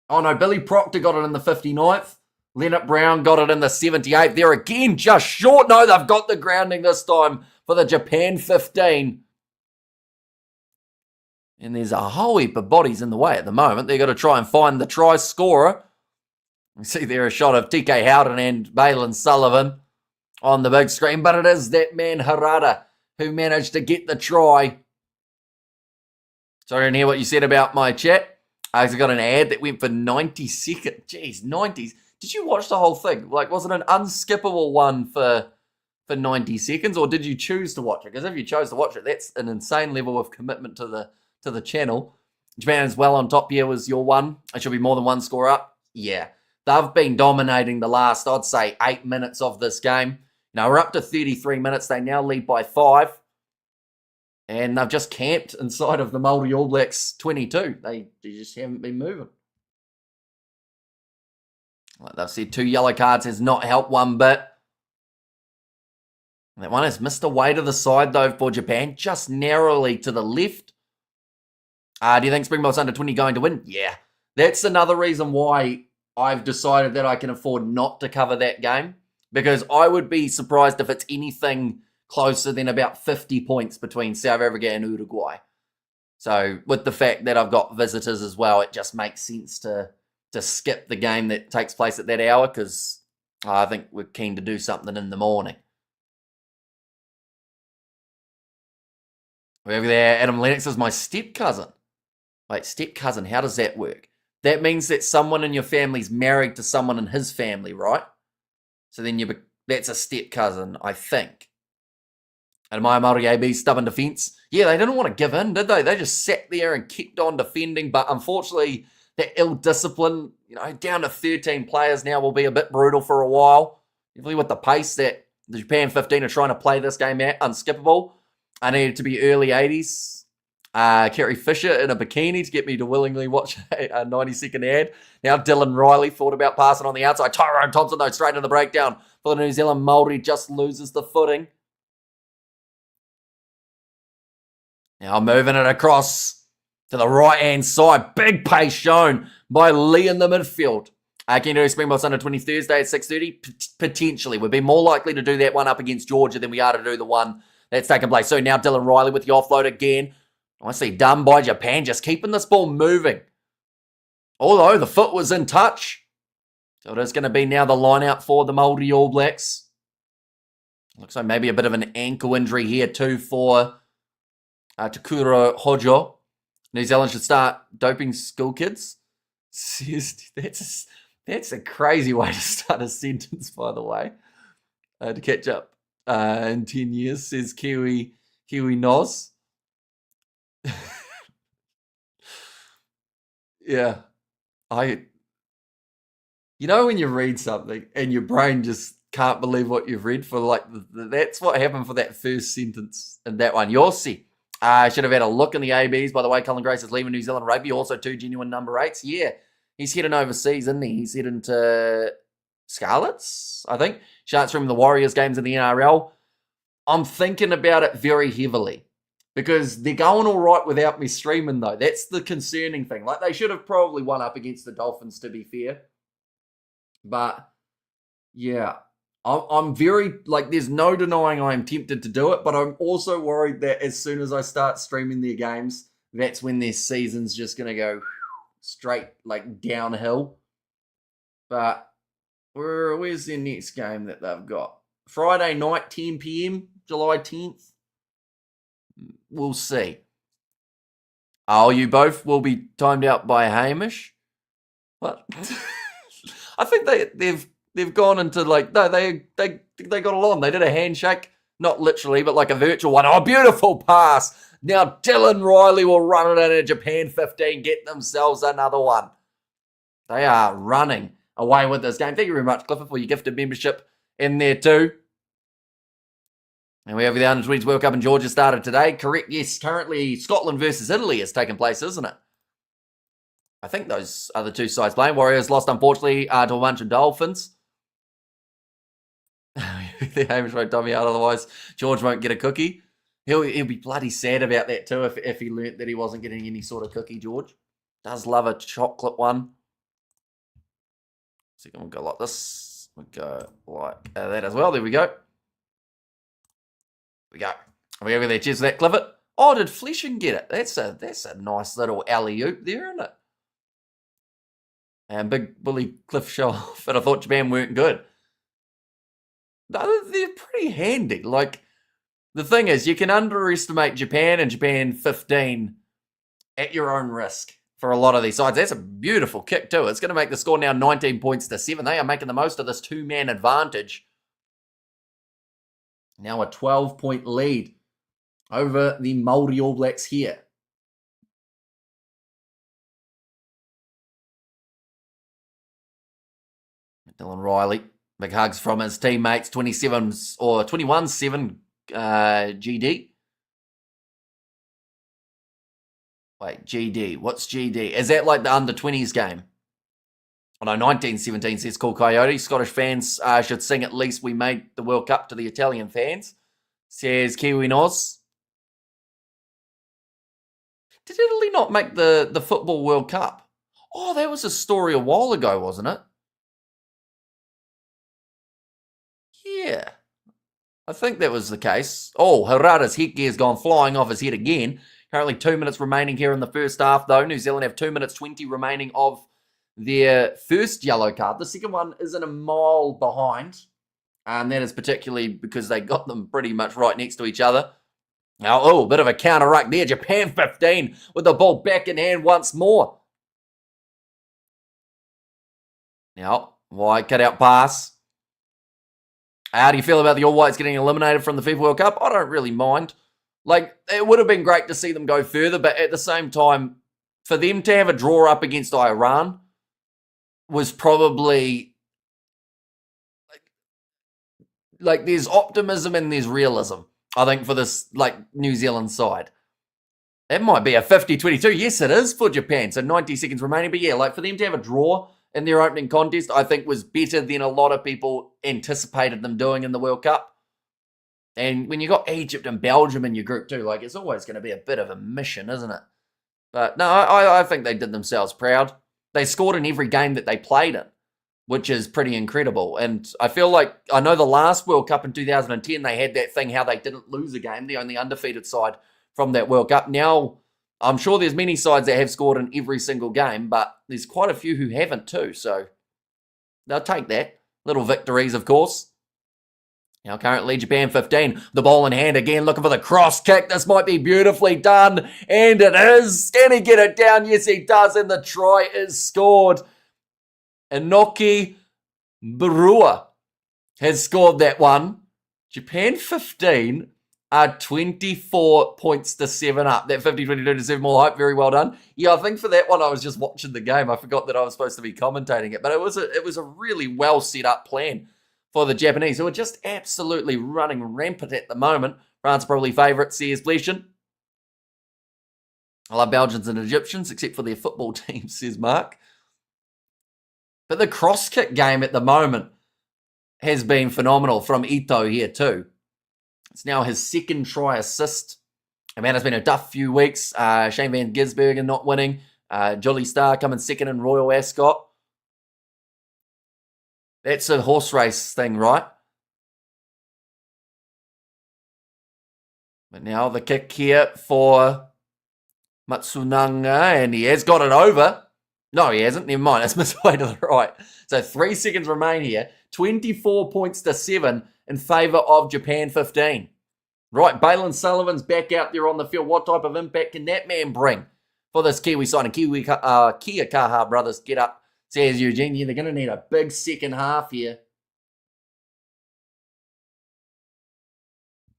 Oh no, Billy Proctor got it in the 59th. Leonard Brown got it in the 78th. They're again just short. No, they've got the grounding this time for the Japan 15. And there's a whole heap of bodies in the way at the moment. They've got to try and find the try scorer. We see there a shot of TK Howden and Balin Sullivan on the big screen. But it is that man Harada who managed to get the try. Sorry, I didn't hear what you said about my chat. I got an ad that went for 90 seconds. Jeez, 90s. Did you watch the whole thing? Was it an unskippable one for 90 seconds? Or did you choose to watch it? Because if you chose to watch it, that's an insane level of commitment to the channel. Japan is well on top here was your one. It should be more than one score up. Yeah. They've been dominating the last, I'd say, 8 minutes of this game. Now, we're up to 33 minutes. They now lead by 5. And they've just camped inside of the Maori All Blacks 22. They just haven't been moving. Like they've said, 2 yellow cards has not helped one bit. That one has missed away to the side, though, for Japan. Just narrowly to the left. Do you think Springboks under 20 going to win? Yeah. That's another reason why I've decided that I can afford not to cover that game, because I would be surprised if it's anything closer than about 50 points between South Africa and Uruguay. So with the fact that I've got visitors as well, it just makes sense to skip the game that takes place at that hour because I think we're keen to do something in the morning. Over there, Adam Lennox is my step cousin. Wait, step cousin, how does that work? That means that someone in your family's married to someone in his family, right? So then that's a step cousin, I think. And my Maori AB stubborn defence. Yeah, they didn't want to give in, did they? They just sat there and kept on defending. But unfortunately, that ill discipline, down to 13 players now will be a bit brutal for a while. Definitely with the pace that the Japan 15 are trying to play this game at, unskippable. I needed to be early 80s. Kerry Fisher in a bikini to get me to willingly watch a 90-second ad. Now Dylan Riley thought about passing on the outside. Tyrone Thompson, though, straight in the breakdown for the New Zealand Maori, just loses the footing. Now moving it across to the right-hand side. Big pace shown by Lee in the midfield. Can you do Springboks under 20 Thursday at 6:30? Potentially. We'd be more likely to do that one up against Georgia than we are to do the one that's taken place. So now Dylan Riley with the offload again. Nicely done by Japan, just keeping this ball moving. Although the foot was in touch. So it is going to be now the line out for the Maori All Blacks. Looks like maybe a bit of an ankle injury here too for Takuro Hojo. New Zealand should start doping school kids. That's a crazy way to start a sentence, by the way. To catch up in 10 years, says Kiwi Noz. Yeah. When you read something and your brain just can't believe what you've read for, that's what happened for that first sentence in that one. Yossi. Should have had a look in the ABs. By the way, Cullen Grace is leaving New Zealand Rugby. Also 2 genuine number 8s. Yeah, he's heading overseas, isn't he? He's heading to Scarlets, I think. Chance from the Warriors games in the NRL. I'm thinking about it very heavily because they're going all right without me streaming, though. That's the concerning thing. They should have probably won up against the Dolphins, to be fair. But, yeah. I'm very, there's no denying I am tempted to do it, but I'm also worried that as soon as I start streaming their games, that's when their season's just going to go straight, downhill. But where's their next game that they've got? Friday night, 10 p.m., July 10th. We'll see. Oh, you both will be timed out by Hamish? What? I think they've gone into no, they got along. They did a handshake, not literally, but a virtual one. Oh, beautiful pass. Now Dylan Riley will run it in at Japan 15, get themselves another one. They are running away with this game. Thank you very much, Clifford, for your gifted membership in there too. And we have the Under-20s World Cup in Georgia started today. Correct, yes. Currently, Scotland versus Italy has taken place, isn't it? I think those are the two sides playing. Warriors lost, unfortunately, to a bunch of Dolphins. The Hamish won't dummy out, otherwise George won't get a cookie. He'll be bloody sad about that too if he learnt that he wasn't getting any sort of cookie, George. Does love a chocolate one. So we'll go like this. We'll go like that as well. There we go. We go. We over there. Cheers for that, Clifford. Oh, did Fleshing get it? That's a nice little alley-oop there, isn't it? And big bully Cliff show off. And I thought Japan weren't good. No, they're pretty handy. The thing is, you can underestimate Japan and Japan 15 at your own risk for a lot of these sides. That's a beautiful kick too. It's going to make the score now 19 points to 7. They are making the most of this 2-man advantage. Now a 12-point lead over the Maori All Blacks here. Dylan Riley, big hugs from his teammates, 27 or 21-7 GD. Wait, GD. What's GD? Is that the under-20s game? Oh no, 1917 says Cool Coyote. Scottish fans should sing at least we made the World Cup to the Italian fans. Says Kiwi Noz. Did Italy not make the Football World Cup? Oh, that was a story a while ago, wasn't it? Yeah. I think that was the case. Oh, Harada's headgear's gone flying off his head again. Currently 2 minutes remaining here in the first half, though. New Zealand have 2 minutes 20 remaining of their first yellow card. The second one isn't a mile behind, and that is particularly because they got them pretty much right next to each other. Now, a bit of a counter ruck there. Japan 15 with the ball back in hand once more. Now, wide cut-out pass. How do you feel about the All Whites getting eliminated from the FIFA World Cup? I don't really mind. Like, it would have been great to see them go further, but at the same time, for them to have a draw up against Iran was probably... Like, there's optimism and there's realism, I think, for this, like, New Zealand side. It might be a 50-22. Yes, it is for Japan, so 90 seconds remaining. But yeah, like, for them to have a draw in their opening contest, I think was better than a lot of people anticipated them doing in the World Cup. And when you got Egypt and Belgium in your group too, like, it's always going to be a bit of a mission, isn't it? But no, I think they did themselves proud. They scored in every game that they played in, which is pretty incredible. And I feel like, I know the last World Cup in 2010, they had that thing how they didn't lose a game, the only undefeated side from that World Cup. Now, I'm sure there's many sides that have scored in every single game, but there's quite a few who haven't too, so they'll take that. Little victories, of course. Now, currently, Japan 15. The ball in hand again, looking for the cross kick. This might be beautifully done, and it is. Can he get it down? Yes, he does, and the try is scored. Inoki Barua has scored that one. Japan 15 are 24 points to 7 up. That 50-22 deserve more hype. Very well done. Yeah, I think for that one, I was just watching the game. I forgot that I was supposed to be commentating it, but it was a really well set up plan for the Japanese, who are just absolutely running rampant at the moment. France probably favourite, says Bleshin. I love Belgians and Egyptians, except for their football team, says Mark. But the cross kick game at the moment has been phenomenal from Ito here too. It's now his second try assist. And man, it's been a tough few weeks. Shane van Gisbergen not winning. Jolly Star coming second in Royal Ascot. That's a horse race thing, right? But now the kick here for Matsunanga, and he has got it over. No, he hasn't. Never mind. It's missed way to the right. So 3 seconds remain here. 24 points to 7 in favour of Japan 15. Right, Balin Sullivan's back out there on the field. What type of impact can that man bring for this Kiwi side? And Kia Kaha brothers get up, says Eugene. Yeah, they're going to need a big second half here.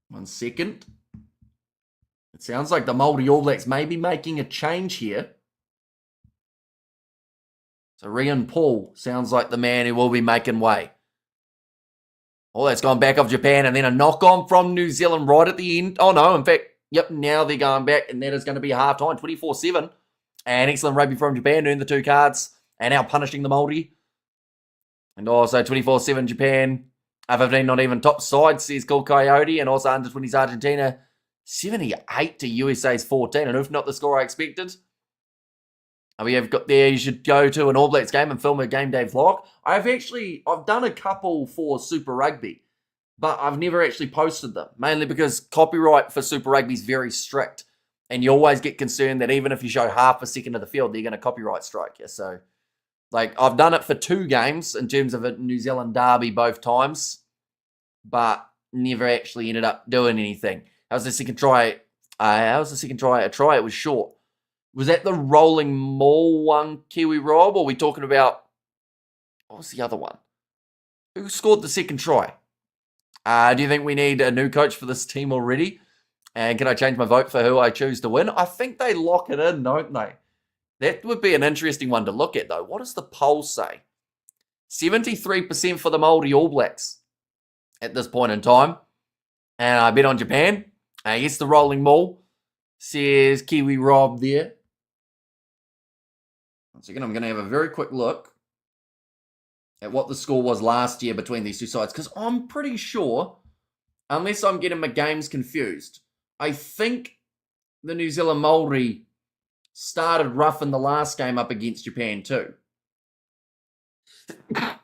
1 second. It sounds like the Maori All Blacks may be making a change here. So Rian Paul sounds like the man who will be making way. Oh, that's gone back off Japan, and then a knock-on from New Zealand right at the end. Oh, no, in fact, yep, now they're going back, and that is going to be half-time, 24-7. And excellent rugby from Japan, earned the 2 cards, and now punishing the Maori. And also 24-7 Japan, 15 not even top side, says Cool Coyote, and also under-20s Argentina, 78 to USA's 14, and if not the score I expected. We have got there, you should go to an All Blacks game and film a game day vlog. I've done a couple for Super Rugby, but I've never actually posted them, mainly because copyright for Super Rugby is very strict, and you always get concerned that even if you show half a second of the field, they're going to copyright strike you. So, like, I've done it for 2 games in terms of a New Zealand derby both times, but never actually ended up doing anything. How was the second try? A try, it was short. Was that the rolling maul one, Kiwi Rob, or are we talking about, what was the other one? Who scored the second try? Do you think we need a new coach for this team already? And can I change my vote for who I choose to win? I think they lock it in, don't they? That would be an interesting one to look at, though. What does the poll say? 73% for the Maori All Blacks at this point in time. And I bet on Japan. Yes, the rolling maul, says Kiwi Rob there. Once again, I'm going to have a very quick look at what the score was last year between these two sides, because I'm pretty sure, unless I'm getting my games confused, I think the New Zealand Maori started rough in the last game up against Japan too. Yeah,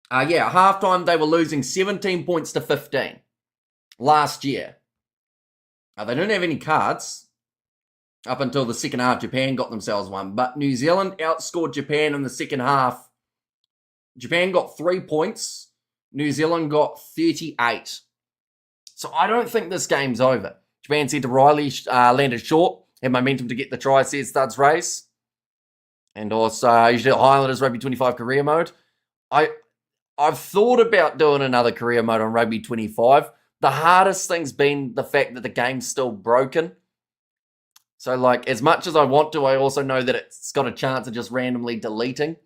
at halftime they were losing 17 points to 15 last year. They didn't have any cards. Up until the second half, Japan got themselves one. But New Zealand outscored Japan in the second half. Japan got 3 points. New Zealand got 38. So I don't think this game's over. Japan said to Riley, landed short, had momentum to get the try, says Studs Race. And also, usually Highlanders Rugby 25 career mode. I've thought about doing another career mode on Rugby 25. The hardest thing's been the fact that the game's still broken. So, like, as much as I want to, I also know that it's got a chance of just randomly deleting.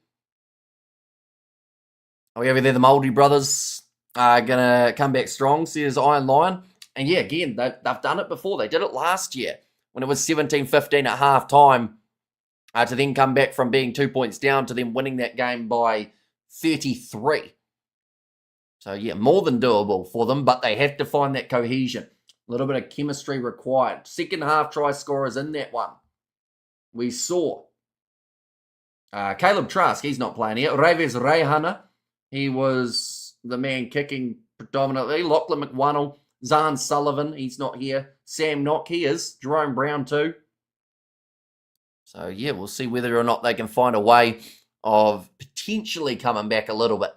Are we over there? The Maori brothers are going to come back strong, says Iron Lion. And yeah, again, they've done it before. They did it last year when it was 17-15 at half time to then come back from being 2 points down to them winning that game by 33. So yeah, more than doable for them, but they have to find that cohesion. A little bit of chemistry required. Second half try scorers in that one. We saw Caleb Trask, he's not playing here. Reves Rehana, he was the man kicking predominantly. Lachlan McWonnell, Zahn Sullivan, he's not here. Sam Knock, he is. Jerome Brown too. So yeah, we'll see whether or not they can find a way of potentially coming back a little bit.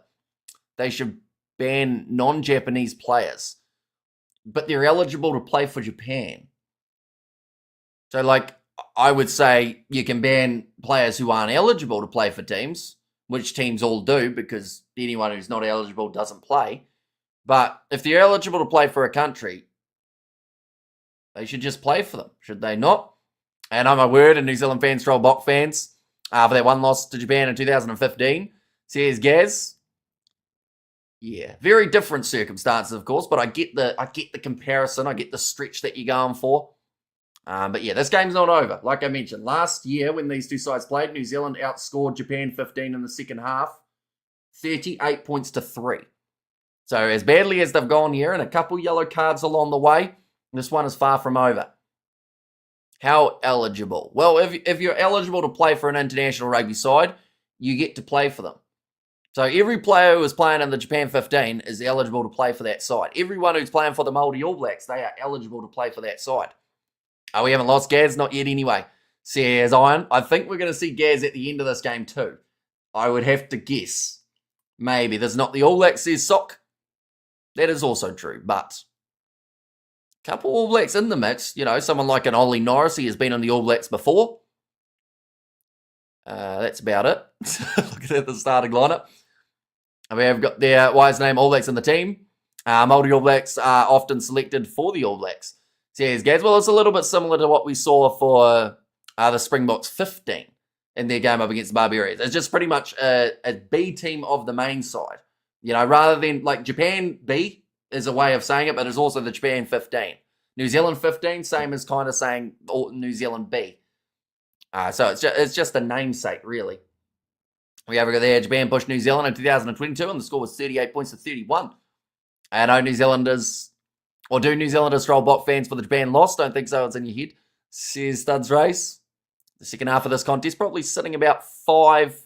They should ban non-Japanese players, but they're eligible to play for Japan. So, like, I would say you can ban players who aren't eligible to play for teams, which teams all do because anyone who's not eligible doesn't play. But if they're eligible to play for a country, they should just play for them, should they not? And I'm a word, and New Zealand fans, troll Bok fans, for that one loss to Japan in 2015. Says Gaz. Yeah, very different circumstances, of course, but I get the comparison. I get the stretch that you're going for. But yeah, this game's not over. Like I mentioned, last year when these two sides played, New Zealand outscored Japan 15 in the second half, 38 points to 3. So as badly as they've gone here, and a couple yellow cards along the way, this one is far from over. How eligible? Well, if you're eligible to play for an international rugby side, you get to play for them. So every player who is playing in the Japan 15 is eligible to play for that side. Everyone who's playing for the Maori All Blacks, they are eligible to play for that side. We haven't lost Gaz, not yet anyway. Says Iron. I think we're going to see Gaz at the end of this game too. I would have to guess. Maybe. There's not the All Blacks, says Sock. That is also true, but a couple All Blacks in the mix. You know, someone like an Ollie Norris, he has been in the All Blacks before. That's about it. Look at the starting lineup. We have got their wise name All Blacks in the team. Maori All Blacks are often selected for the All Blacks. Says Gaz, well, it's a little bit similar to what we saw for the Springboks 15 in their game up against the Barbarians. It's just pretty much a B team of the main side. You know, rather than like Japan B is a way of saying it, but it's also the Japan 15. New Zealand 15, same as kind of saying New Zealand B. So it's just a namesake, really. We have there Japan pushed New Zealand in 2022, and the score was 38 points to 31. I know New Zealanders, or do New Zealanders troll Bok fans for the Japan loss? Don't think so, it's in your head, says Studs Race. The second half of this contest probably sitting about 5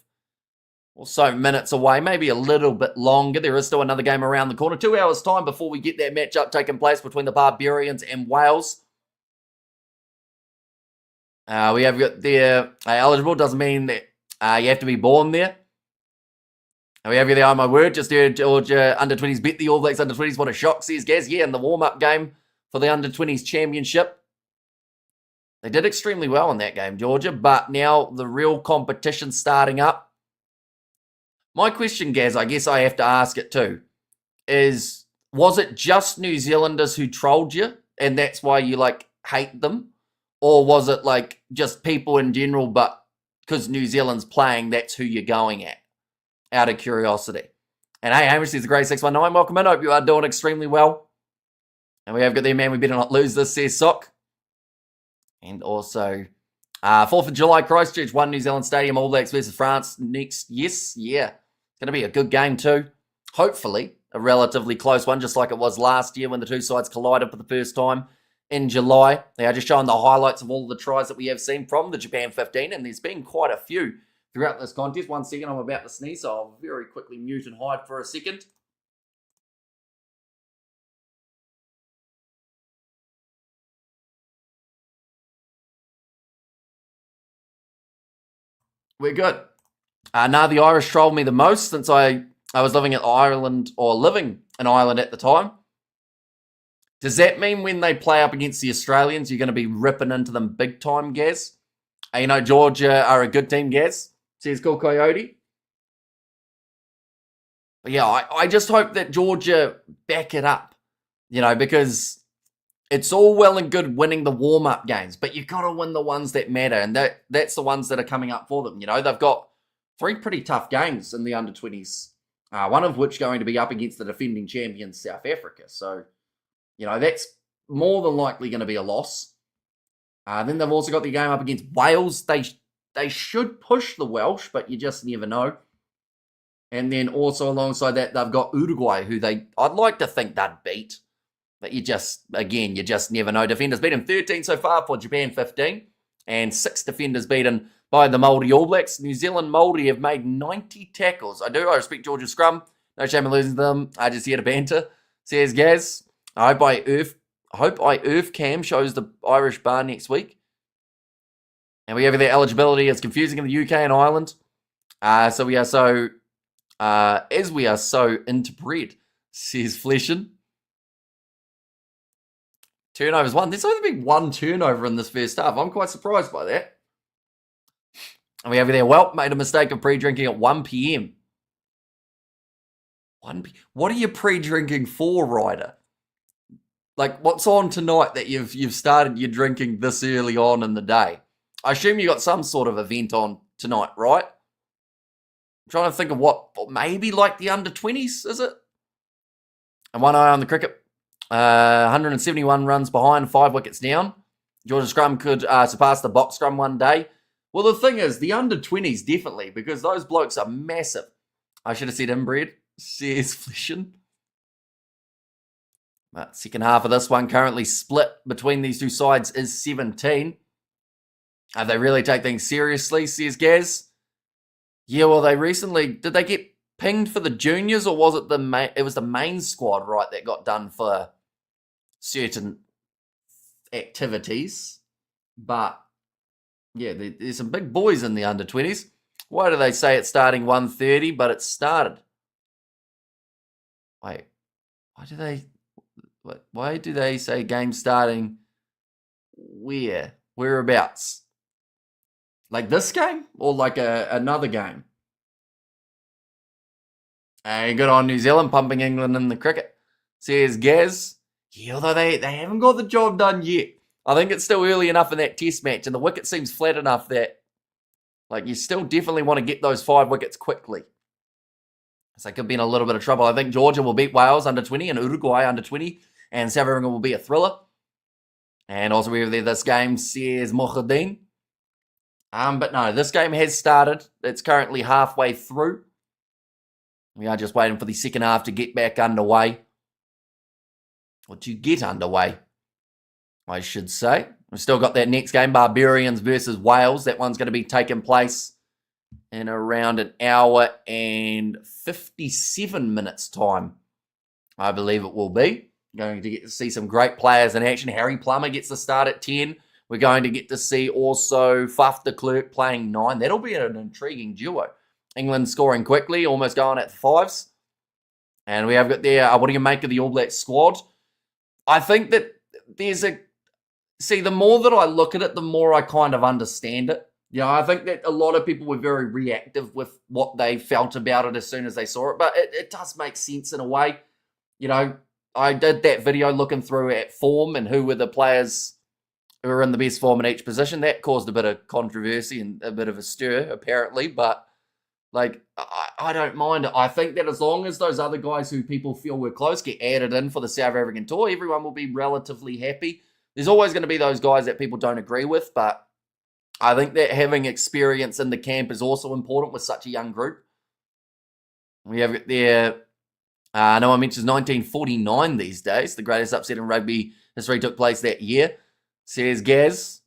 or so minutes away, maybe a little bit longer. There is still another game around the corner. 2 hours' time before we get that matchup taking place between the Barbarians and Wales. We have got there eligible, doesn't mean that you have to be born there. And we have you there, my word. Just heard Georgia under-20s beat the All Blacks under-20s. What a shock, says Gaz. Yeah, in the warm-up game for the under-20s championship. They did extremely well in that game, Georgia, but now the real competition's starting up. My question, Gaz, I guess I have to ask it too, is was it just New Zealanders who trolled you and that's why you, like, hate them? Or was it, like, just people in general, but because New Zealand's playing, that's who you're going at, out of curiosity? And hey, Hamish says a great 619. Welcome in. Hope you are doing extremely well. And we have got there, man, we better not lose this, says Sock. And also, 4th of July, Christchurch, 1 New Zealand Stadium, All Blacks versus France next. Yes, yeah. It's going to be a good game too. Hopefully, a relatively close one, just like it was last year when the two sides collided for the first time in July. They are just showing the highlights of all the tries that we have seen from the Japan 15, and there's been quite a few throughout this contest. 1 second, I'm about to sneeze, so I'll very quickly mute and hide for a second. We're good. Now the Irish trolled me the most since I was living in Ireland at the time. Does that mean when they play up against the Australians, you're going to be ripping into them big time, Gaz? Georgia are a good team, Gaz, says Cool Coyote. But yeah, I just hope that Georgia back it up, because it's all well and good winning the warm-up games, but you got to win the ones that matter, and that's the ones that are coming up for them. They've got 3 pretty tough games in the under-20s, one of which going to be up against the defending champions, South Africa. So, that's more than likely going to be a loss. Then they've also got the game up against Wales. They should push the Welsh, but you just never know. And then also alongside that, they've got Uruguay, who I'd like to think they'd beat. But you just never know. Defenders beaten 13 so far for Japan 15. And 6 defenders beaten by the Maori All Blacks. New Zealand Maori have made 90 tackles. I respect Georgia's scrum. No shame in losing to them. I just here to banter. Says Gaz. I hope I Earth Cam shows the Irish bar next week. And we have their eligibility is confusing in the UK and Ireland. As we are so interbred, says Fleshin. Turnovers 1. There's only been 1 turnover in this first half. I'm quite surprised by that. And we have there, made a mistake of pre-drinking at 1 p.m. What are you pre-drinking for, Ryder? Like, what's on tonight that you've started your drinking this early on in the day? I assume you got some sort of event on tonight, right? I'm trying to think of what, maybe like the under-20s, is it? And one eye on the cricket. 171 runs behind, 5 wickets down. Georgia scrum could surpass the box scrum one day. Well, the thing is, the under-20s definitely, because those blokes are massive. I should have said inbred, says Fleshin. Second half of this one currently split between these two sides is 17. They really take things seriously, says Gaz. Yeah, well, did they get pinged for the juniors, or was it the main squad, right, that got done for certain activities? But yeah, there's some big boys in the under-20s. Why do they say it's starting 1:30, but it started? Wait, why do they say game starting whereabouts? Like this game or like another game? And good on New Zealand pumping England in the cricket, says Gaz. Yeah, although they haven't got the job done yet. I think it's still early enough in that test match, and the wicket seems flat enough that you still definitely want to get those 5 wickets quickly. So they could be in a little bit of trouble. I think Georgia will beat Wales under 20 and Uruguay under 20, and South Africa will be a thriller. And also we have there this game, says Mohadin. But no, this game has started. It's currently halfway through. We are just waiting for the second half to get back underway. Or to get underway, I should say. We've still got that next game, Barbarians versus Wales. That one's going to be taking place in around an hour and 57 minutes time, I believe it will be. Going to get to see some great players in action. Harry Plummer gets the start at 10. We're going to get to see also Faf de Klerk playing 9. That'll be an intriguing duo. England scoring quickly, almost going at the 5s. And we have got there, what do you make of the All Blacks squad? I think that the more that I look at it, the more I kind of understand it. I think that a lot of people were very reactive with what they felt about it as soon as they saw it, but it does make sense in a way. I did that video looking through at form and who were the players who were in the best form in each position. That caused a bit of controversy and a bit of a stir, apparently, but I don't mind it. I think that as long as those other guys who people feel were close get added in for the South African tour, everyone will be relatively happy. There's always going to be those guys that people don't agree with, but I think that having experience in the camp is also important with such a young group. We have there, no one mentions 1949 these days. The greatest upset in rugby history took place that year, says Gaz.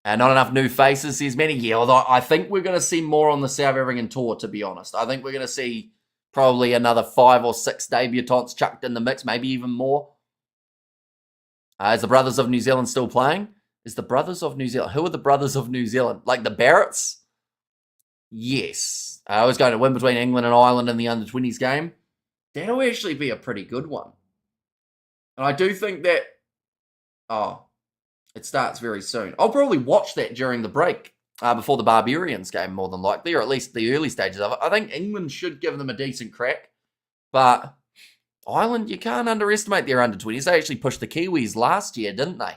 Not enough new faces, says Manny. Yeah, although I think we're going to see more on the South African tour, to be honest. I think we're going to see probably another 5 or 6 debutants chucked in the mix, maybe even more. Is the Brothers of New Zealand still playing? Is the Brothers of New Zealand? Who are the Brothers of New Zealand? Like the Barretts? Yes. I was going to win between England and Ireland in the under-20s game. That'll actually be a pretty good one. And I do think that... Oh, it starts very soon. I'll probably watch that during the break before the Barbarians game, more than likely, or at least the early stages of it. I think England should give them a decent crack. But Ireland, you can't underestimate their under-20s. They actually pushed the Kiwis last year, didn't they?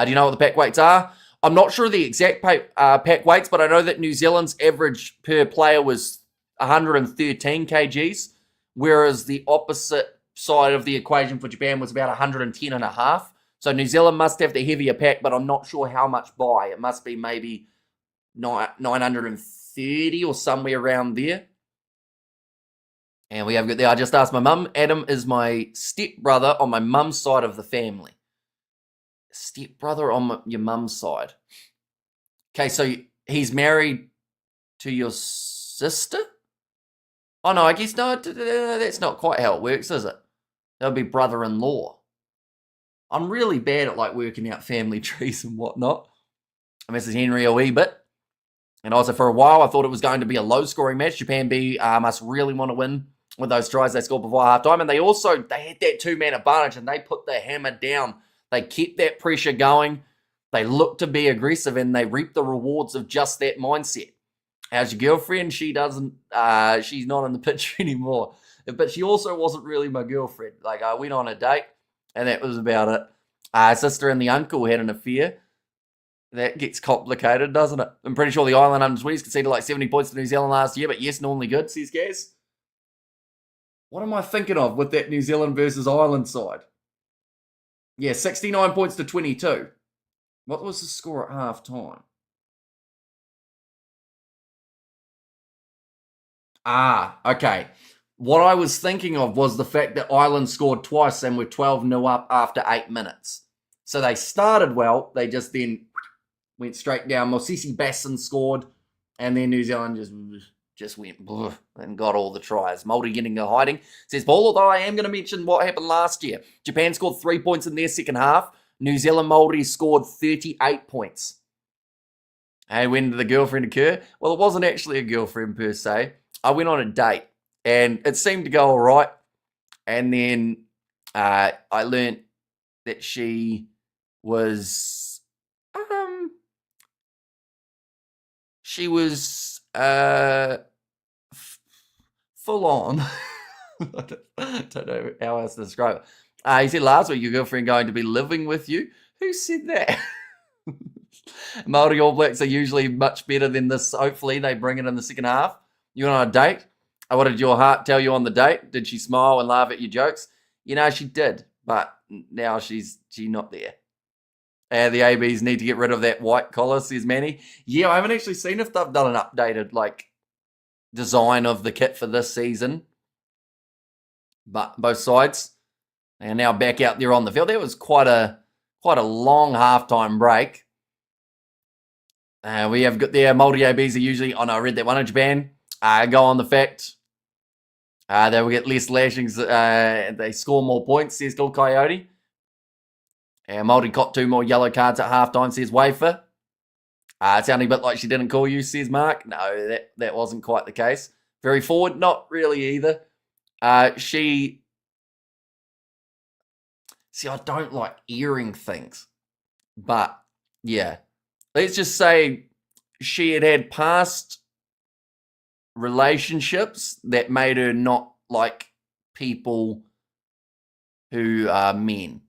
Do you know what the pack weights are? I'm not sure the exact pack weights, but I know that New Zealand's average per player was 113 kgs, whereas the opposite side of the equation for Japan was about 110 and a half. So New Zealand must have the heavier pack, but I'm not sure how much by. It must be maybe 930 or somewhere around there. And we have got there. I just asked my mum. Adam is my stepbrother on my mum's side of the family. Stepbrother on your mum's side. Okay, so he's married to your sister? Oh, no, I guess no, that's not quite how it works, is it? That would be brother-in-law. I'm really bad at, like, working out family trees and whatnot. I Mrs. Henry a wee bit. And also, for a while, I thought it was going to be a low-scoring match. Japan B must really want to win with those tries they scored before halftime. And they had that two-man advantage, and they put the hammer down. They kept that pressure going. They looked to be aggressive, and they reaped the rewards of just that mindset. How's your girlfriend? She doesn't, she's not in the picture anymore. But she also wasn't really my girlfriend. Like, I went on a date, and that was about it. Sister and the uncle had an affair. That gets complicated, doesn't it? I'm pretty sure the Island under-20s conceded like 70 points to New Zealand last year, but yes, normally good, says Gaz. What am I thinking of with that New Zealand versus Ireland side? Yeah, 69 points to 22. What was the score at half-time? Okay. What I was thinking of was the fact that Ireland scored twice and were 12-0 up after 8 minutes. So they started well. They just then went straight down. Mosisi Basson scored, and then New Zealand just went and got all the tries. Maori getting a hiding. Says Paul, although I am going to mention what happened last year. Japan scored 3 points in their second half. New Zealand Maori scored 38 points. Hey, when did the girlfriend occur? Well, it wasn't actually a girlfriend per se. I went on a date, and it seemed to go all right. And then I learned that she was full on. I don't know how else to describe it. He said last week your girlfriend going to be living with you. Who said that? Maori All Blacks are usually much better than this. Hopefully they bring it in the second half. You went on a date. What did your heart tell you on the date? Did she smile and laugh at your jokes? You know, she did, but now she's not there. The ABs need to get rid of that white collar, says Manny. Yeah, I haven't actually seen if they've done an updated design of the kit for this season. But both sides are now back out there on the field. That was quite a long halftime break. We have got their multi ABs are usually. Oh no, I read that one in Japan. Go on the fact. They will get less lashings. They score more points, says Gold Coyote. Maori got 2 more yellow cards at halftime, says Wafer. It sounded a bit like she didn't call you, says Mark. No, that wasn't quite the case. Very forward, not really either. See, I don't like airing things. But, yeah. Let's just say she had past relationships that made her not like people who are men.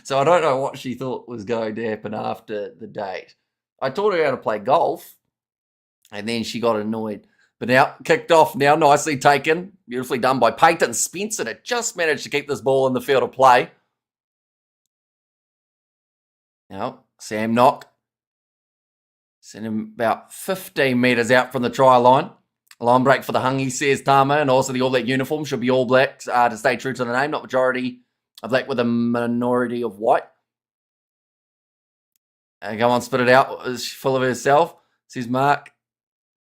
So I don't know what she thought was going to happen after the date. I taught her how to play golf, and then she got annoyed. But now, kicked off now, nicely taken. Beautifully done by Peyton Spencer to just manage to keep this ball in the field of play. Now, Sam Knock. Send him about 15 metres out from the try line. Line break for the Hungy, says Tama, and also the All Black uniform should be All Blacks to stay true to the name, not majority of black with a minority of white. Come on, spit it out. Is she full of herself? Says Mark.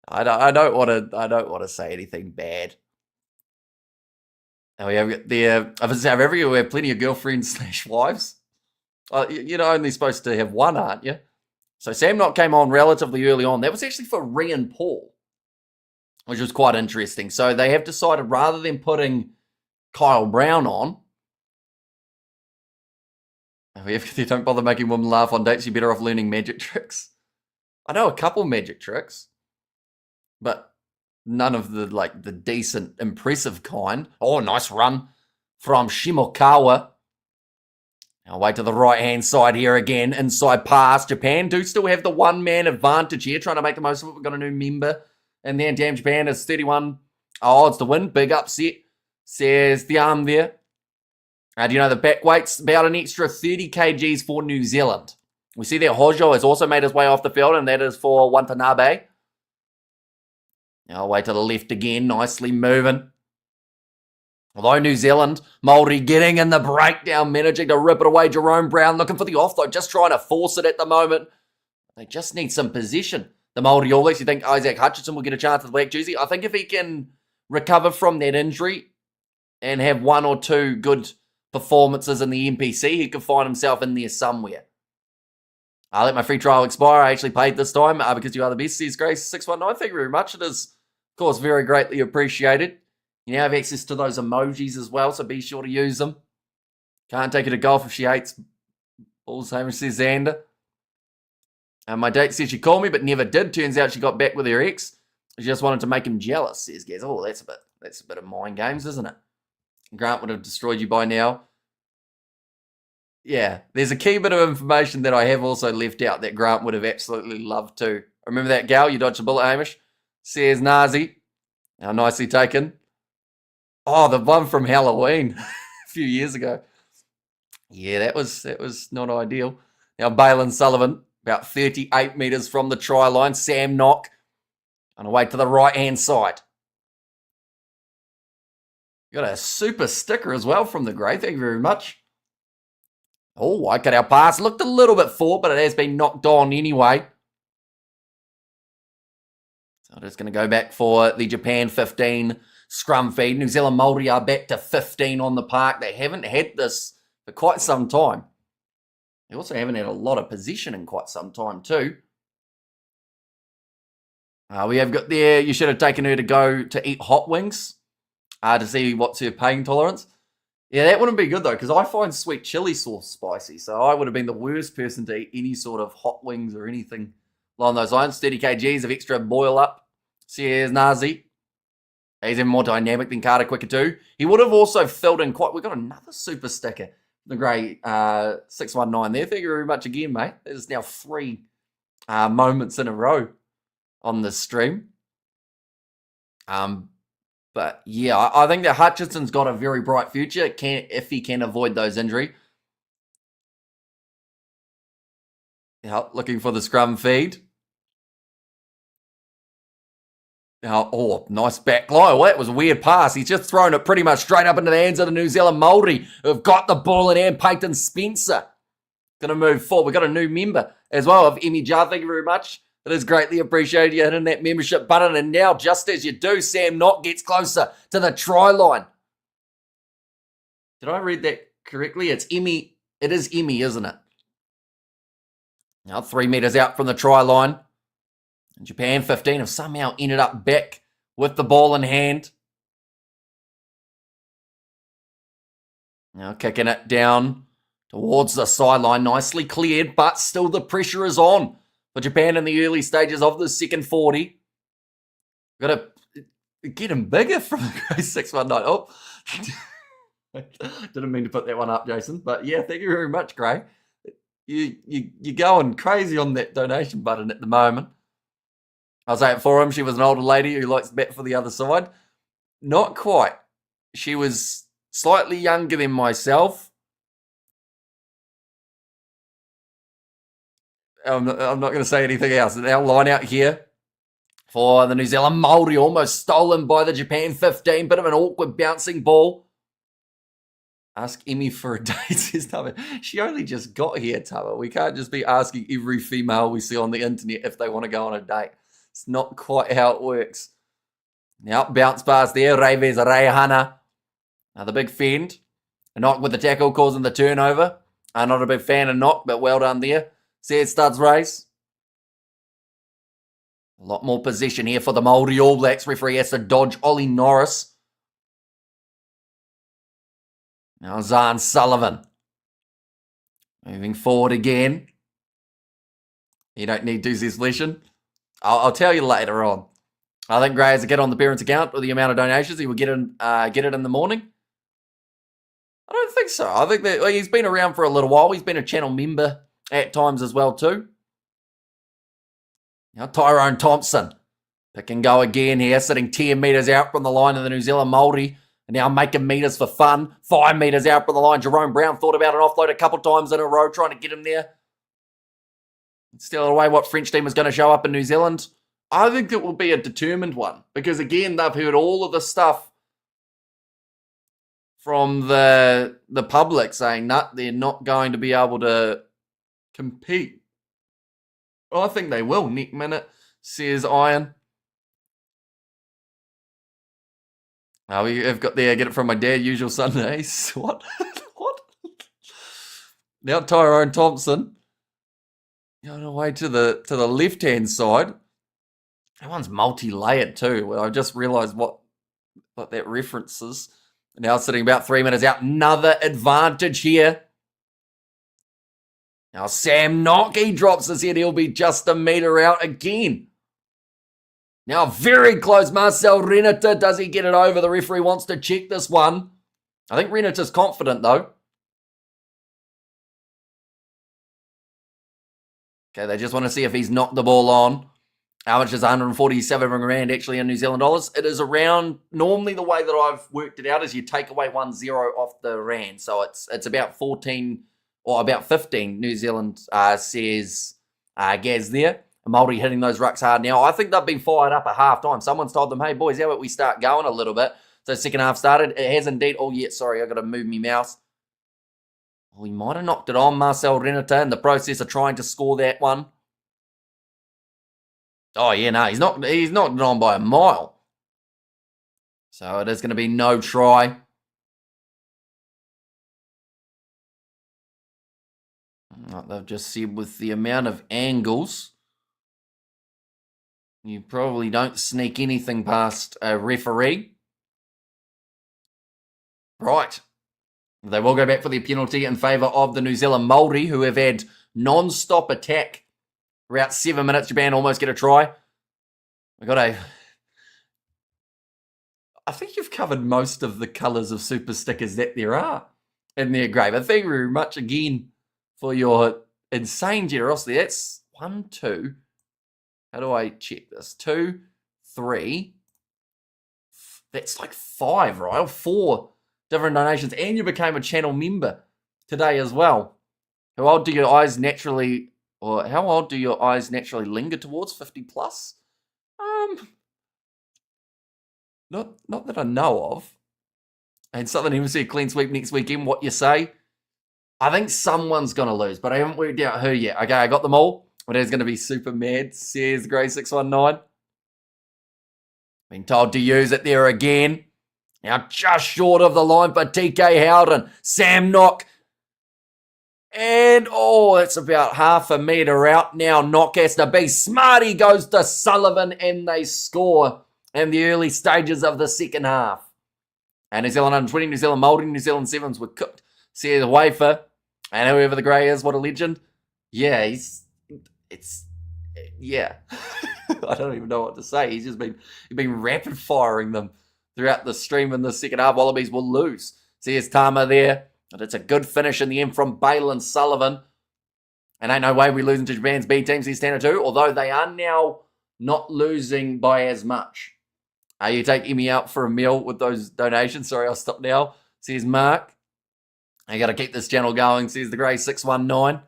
I don't want to say anything bad. Now we have the have everywhere plenty of girlfriends / wives. You're only supposed to have one, aren't you? So Sam Knott came on relatively early on. That was actually for Ryan Paul, which was quite interesting. So they have decided rather than putting Kyle Brown on, if you don't bother making women laugh on dates, you're better off learning magic tricks. I know a couple magic tricks, but none of the decent, impressive kind. Oh, nice run from Shimokawa. Now wait to the right-hand side here again. Inside pass. Japan do still have the one-man advantage here, trying to make the most of it. We've got a new member. And then damn, Japan is 31 odds to win. Big upset, says the arm there. Do you know the back weight's about an extra 30 kgs for New Zealand? We see that Hojo has also made his way off the field, and that is for Watanabe. Now away to the left again, nicely moving. Although New Zealand, Maori getting in the breakdown, managing to rip it away. Jerome Brown looking for the off, though, just trying to force it at the moment. They just need some position. The Maori All Blacks, you think Isaac Hutchinson will get a chance at the black jersey? I think if he can recover from that injury and have one or two good performances in the NPC, he could find himself in there somewhere. I'll let my free trial expire. I actually paid this time because you are the best, says Grace619. Thank you very much. It is, of course, very greatly appreciated. You now have access to those emojis as well, so be sure to use them. Can't take her to golf if she hates balls, Hamish, says Xander. My date said she called me, but never did. Turns out she got back with her ex. She just wanted to make him jealous, says Gaz. Oh, that's a bit of mind games, isn't it? Grant would have destroyed you by now. Yeah, there's a key bit of information that I have also left out that Grant would have absolutely loved to. Remember that gal? You dodged a bullet, Hamish? Says Nazi. Now, nicely taken. Oh, the one from Halloween a few years ago. Yeah, that was not ideal. Now, Balin Sullivan, about 38 metres from the try line. Sam Knock on the way to the right-hand side. Got a super sticker as well from the Grey. Thank you very much. Oh, I cut our pass. Looked a little bit forward, but it has been knocked on anyway. So I'm just going to go back for the Japan 15 scrum feed. New Zealand Maori are back to 15 on the park. They haven't had this for quite some time. They also haven't had a lot of position in quite some time too. We have got there, you should have taken her to go to eat hot wings to see what's her pain tolerance. Yeah, that wouldn't be good though, because I find sweet chili sauce spicy, so I would have been the worst person to eat any sort of hot wings or anything along those lines. 30 kgs of extra boil up. Says Nazi. He's even more dynamic than Carter Quicker too. He would have also filled in quite... We've got another super sticker. The Grey 619 there. Thank you very much again, mate. There's now 3 moments in a row on this stream. But yeah, I think that Hutchinson's got a very bright future if he can avoid those injuries. Yeah, looking for the scrum feed. Oh, nice back line. Well, that was a weird pass. He's just thrown it pretty much straight up into the hands of the New Zealand Maori, who've got the ball in hand. Peyton Spencer going to move forward. We've got a new member as well of Emmy Jar. Thank you very much. It is greatly appreciated you hitting that membership button. And now, just as you do, Sam Knott gets closer to the try line. Did I read that correctly? It's Emmy. It is Emmy, isn't it? Now 3 metres out from the try line. Japan 15 have somehow ended up back with the ball in hand. Now kicking it down towards the sideline. Nicely cleared, but still the pressure is on for Japan in the early stages of the second 40. Got to get him bigger from the Grey 619. Oh, didn't mean to put that one up, Jason. But yeah, thank you very much, Gray. You're going crazy on that donation button at the moment. I'll say it for him. She was an older lady who likes to bet for the other side. Not quite. She was slightly younger than myself. I'm not going to say anything else. Our line out here for the New Zealand Maori, almost stolen by the Japan 15. Bit of an awkward bouncing ball. Ask Emmy for a date, says Tama. She only just got here, Tama. We can't just be asking every female we see on the internet if they want to go on a date. It's not quite how it works. Now, bounce pass there. Reves Rehana. Now the big fend. A knock with the tackle causing the turnover. I'm not a big fan of knock, but well done there. Says Studs Race. A lot more possession here for the Maori All Blacks. Referee has to dodge Ollie Norris. Now Zahn Sullivan. Moving forward again. You don't need to, says Leshan. I'll tell you later on. I think Gray has to get on the parents' account with the amount of donations. He will get it in the morning. I don't think so. I think that he's been around for a little while. He's been a channel member at times as well too. Now Tyrone Thompson. Pick and go again here, sitting 10 metres out from the line of the New Zealand Maori. And now making metres for fun. 5 metres out from the line. Jerome Brown thought about an offload a couple times in a row, trying to get him there. Steal away what French team is going to show up in New Zealand. I think it will be a determined one. Because again, they've heard all of the stuff from the public saying, nah, they're not going to be able to compete. Well, I think they will. Next minute, says Iron. Oh, we've got there, get it from my dad, usual Sundays. What? What? Now Tyrone Thompson. Going away to the left-hand side. That one's multi-layered too. Well, I just realised what that references. Now sitting about 3 minutes out. Another advantage here. Now Sam Nocky drops his head. He'll be just a metre out again. Now very close. Marcel Renata. Does he get it over? The referee wants to check this one. I think Renata's confident though. Okay, they just want to see if he's knocked the ball on. How much is 147 Rand actually in New Zealand dollars? It is around, normally the way that I've worked it out is you take away 10 off the Rand. So it's about 14 or about 15 New Zealand, says Gaz there. Maori hitting those rucks hard now. I think they've been fired up at half time. Someone's told them, hey boys, how about we start going a little bit? So second half started. It has indeed. Oh yeah, sorry, I've got to move my mouse. Well, he might have knocked it on, Marcel Renata, in the process of trying to score that one. Oh, yeah, no, he's knocked it on by a mile. So it is going to be no try. Like they've just said, with the amount of angles, you probably don't sneak anything past a referee. Right. They will go back for their penalty in favour of the New Zealand Maori, who have had non-stop attack throughout 7 minutes. Japan almost get a try. I think you've covered most of the colours of super stickers that there are in their grave. Thank you very much again for your insane generosity. That's 1, 2. How do I check this? 2, 3. That's like 5, right? 4 different donations. And you became a channel member today as well. How old do your eyes naturally linger towards? 50 plus? Not that I know of. And Southern Hemisphere clean sweep next weekend. What you say? I think someone's going to lose, but I haven't worked out who yet. Okay, I got them all. But it's going to be super mad, says Grey619. Been told to use it there again. Now just short of the line for TK Howden. Sam Knock. And, that's about half a metre out now. Knock has to be. Smarty goes to Sullivan and they score in the early stages of the second half. And New Zealand under 20, New Zealand Maori, New Zealand Sevens were cooked. Says Wafer. And whoever the grey is, what a legend. Yeah, I don't even know what to say. He's been rapid firing them throughout the stream in the second half. Wallabies will lose. Says Tama there. But it's a good finish in the end from Balin Sullivan. And ain't no way we're losing to Japan's B team, says Tanner too. Although they are now not losing by as much. You take Emmy out for a meal with those donations. Sorry, I'll stop now. Says Mark. I got to keep this channel going, says the Grey 619.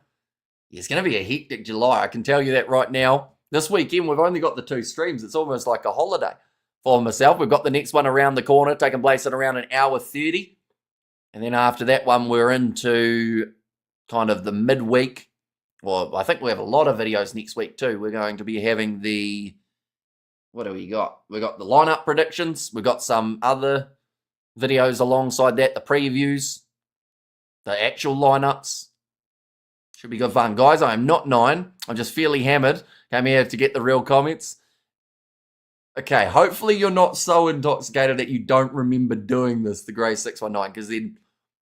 It's going to be a hectic July. I can tell you that right now. This weekend, we've only got the 2 streams. It's almost like a holiday for myself. We've got the next one around the corner, taking place at around 1:30. And then after that one, we're into kind of the midweek. Well, I think we have a lot of videos next week too. We're going to be having what do we got? We got the lineup predictions. We've got some other videos alongside that, the previews, the actual lineups. Should be good fun. Guys, I am not 9. I'm just fairly hammered. Came here to get the real comments. Okay, hopefully you're not so intoxicated that you don't remember doing this, the Grey 619, because then,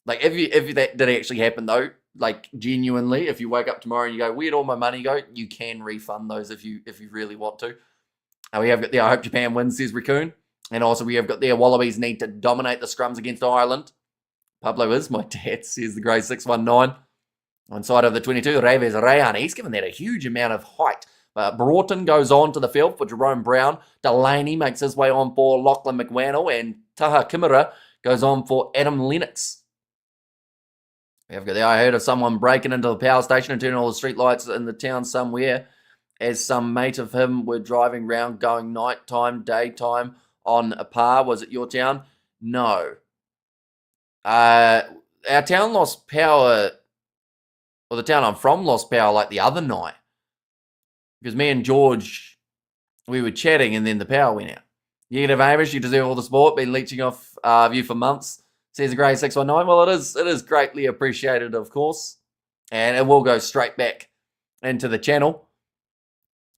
like, if that did actually happen, though, like, genuinely, if you wake up tomorrow and you go, where'd all my money go? You can refund those if you really want to. We have got there, I hope Japan wins, says Raccoon. And also we have got there, Wallabies need to dominate the scrums against Ireland. Pablo is my dad, says the Grey 619. On side of the 22, Reves Rayan, he's given that a huge amount of height. Broughton goes on to the field for Jerome Brown. Delaney makes his way on for Lachlan McWannell. And Taha Kimura goes on for Adam Lennox. We have got there, I heard of someone breaking into the power station and turning all the street lights in the town somewhere, as some mate of him were driving round going nighttime, daytime on a par. Was it your town? No. Our town lost power, or the town I'm from lost power like the other night. Because me and George, we were chatting and then the power went out. Negative Hamish, you deserve all the support. Been leeching off you for months. Says the Grey 619. Well, it is greatly appreciated, of course. And it will go straight back into the channel.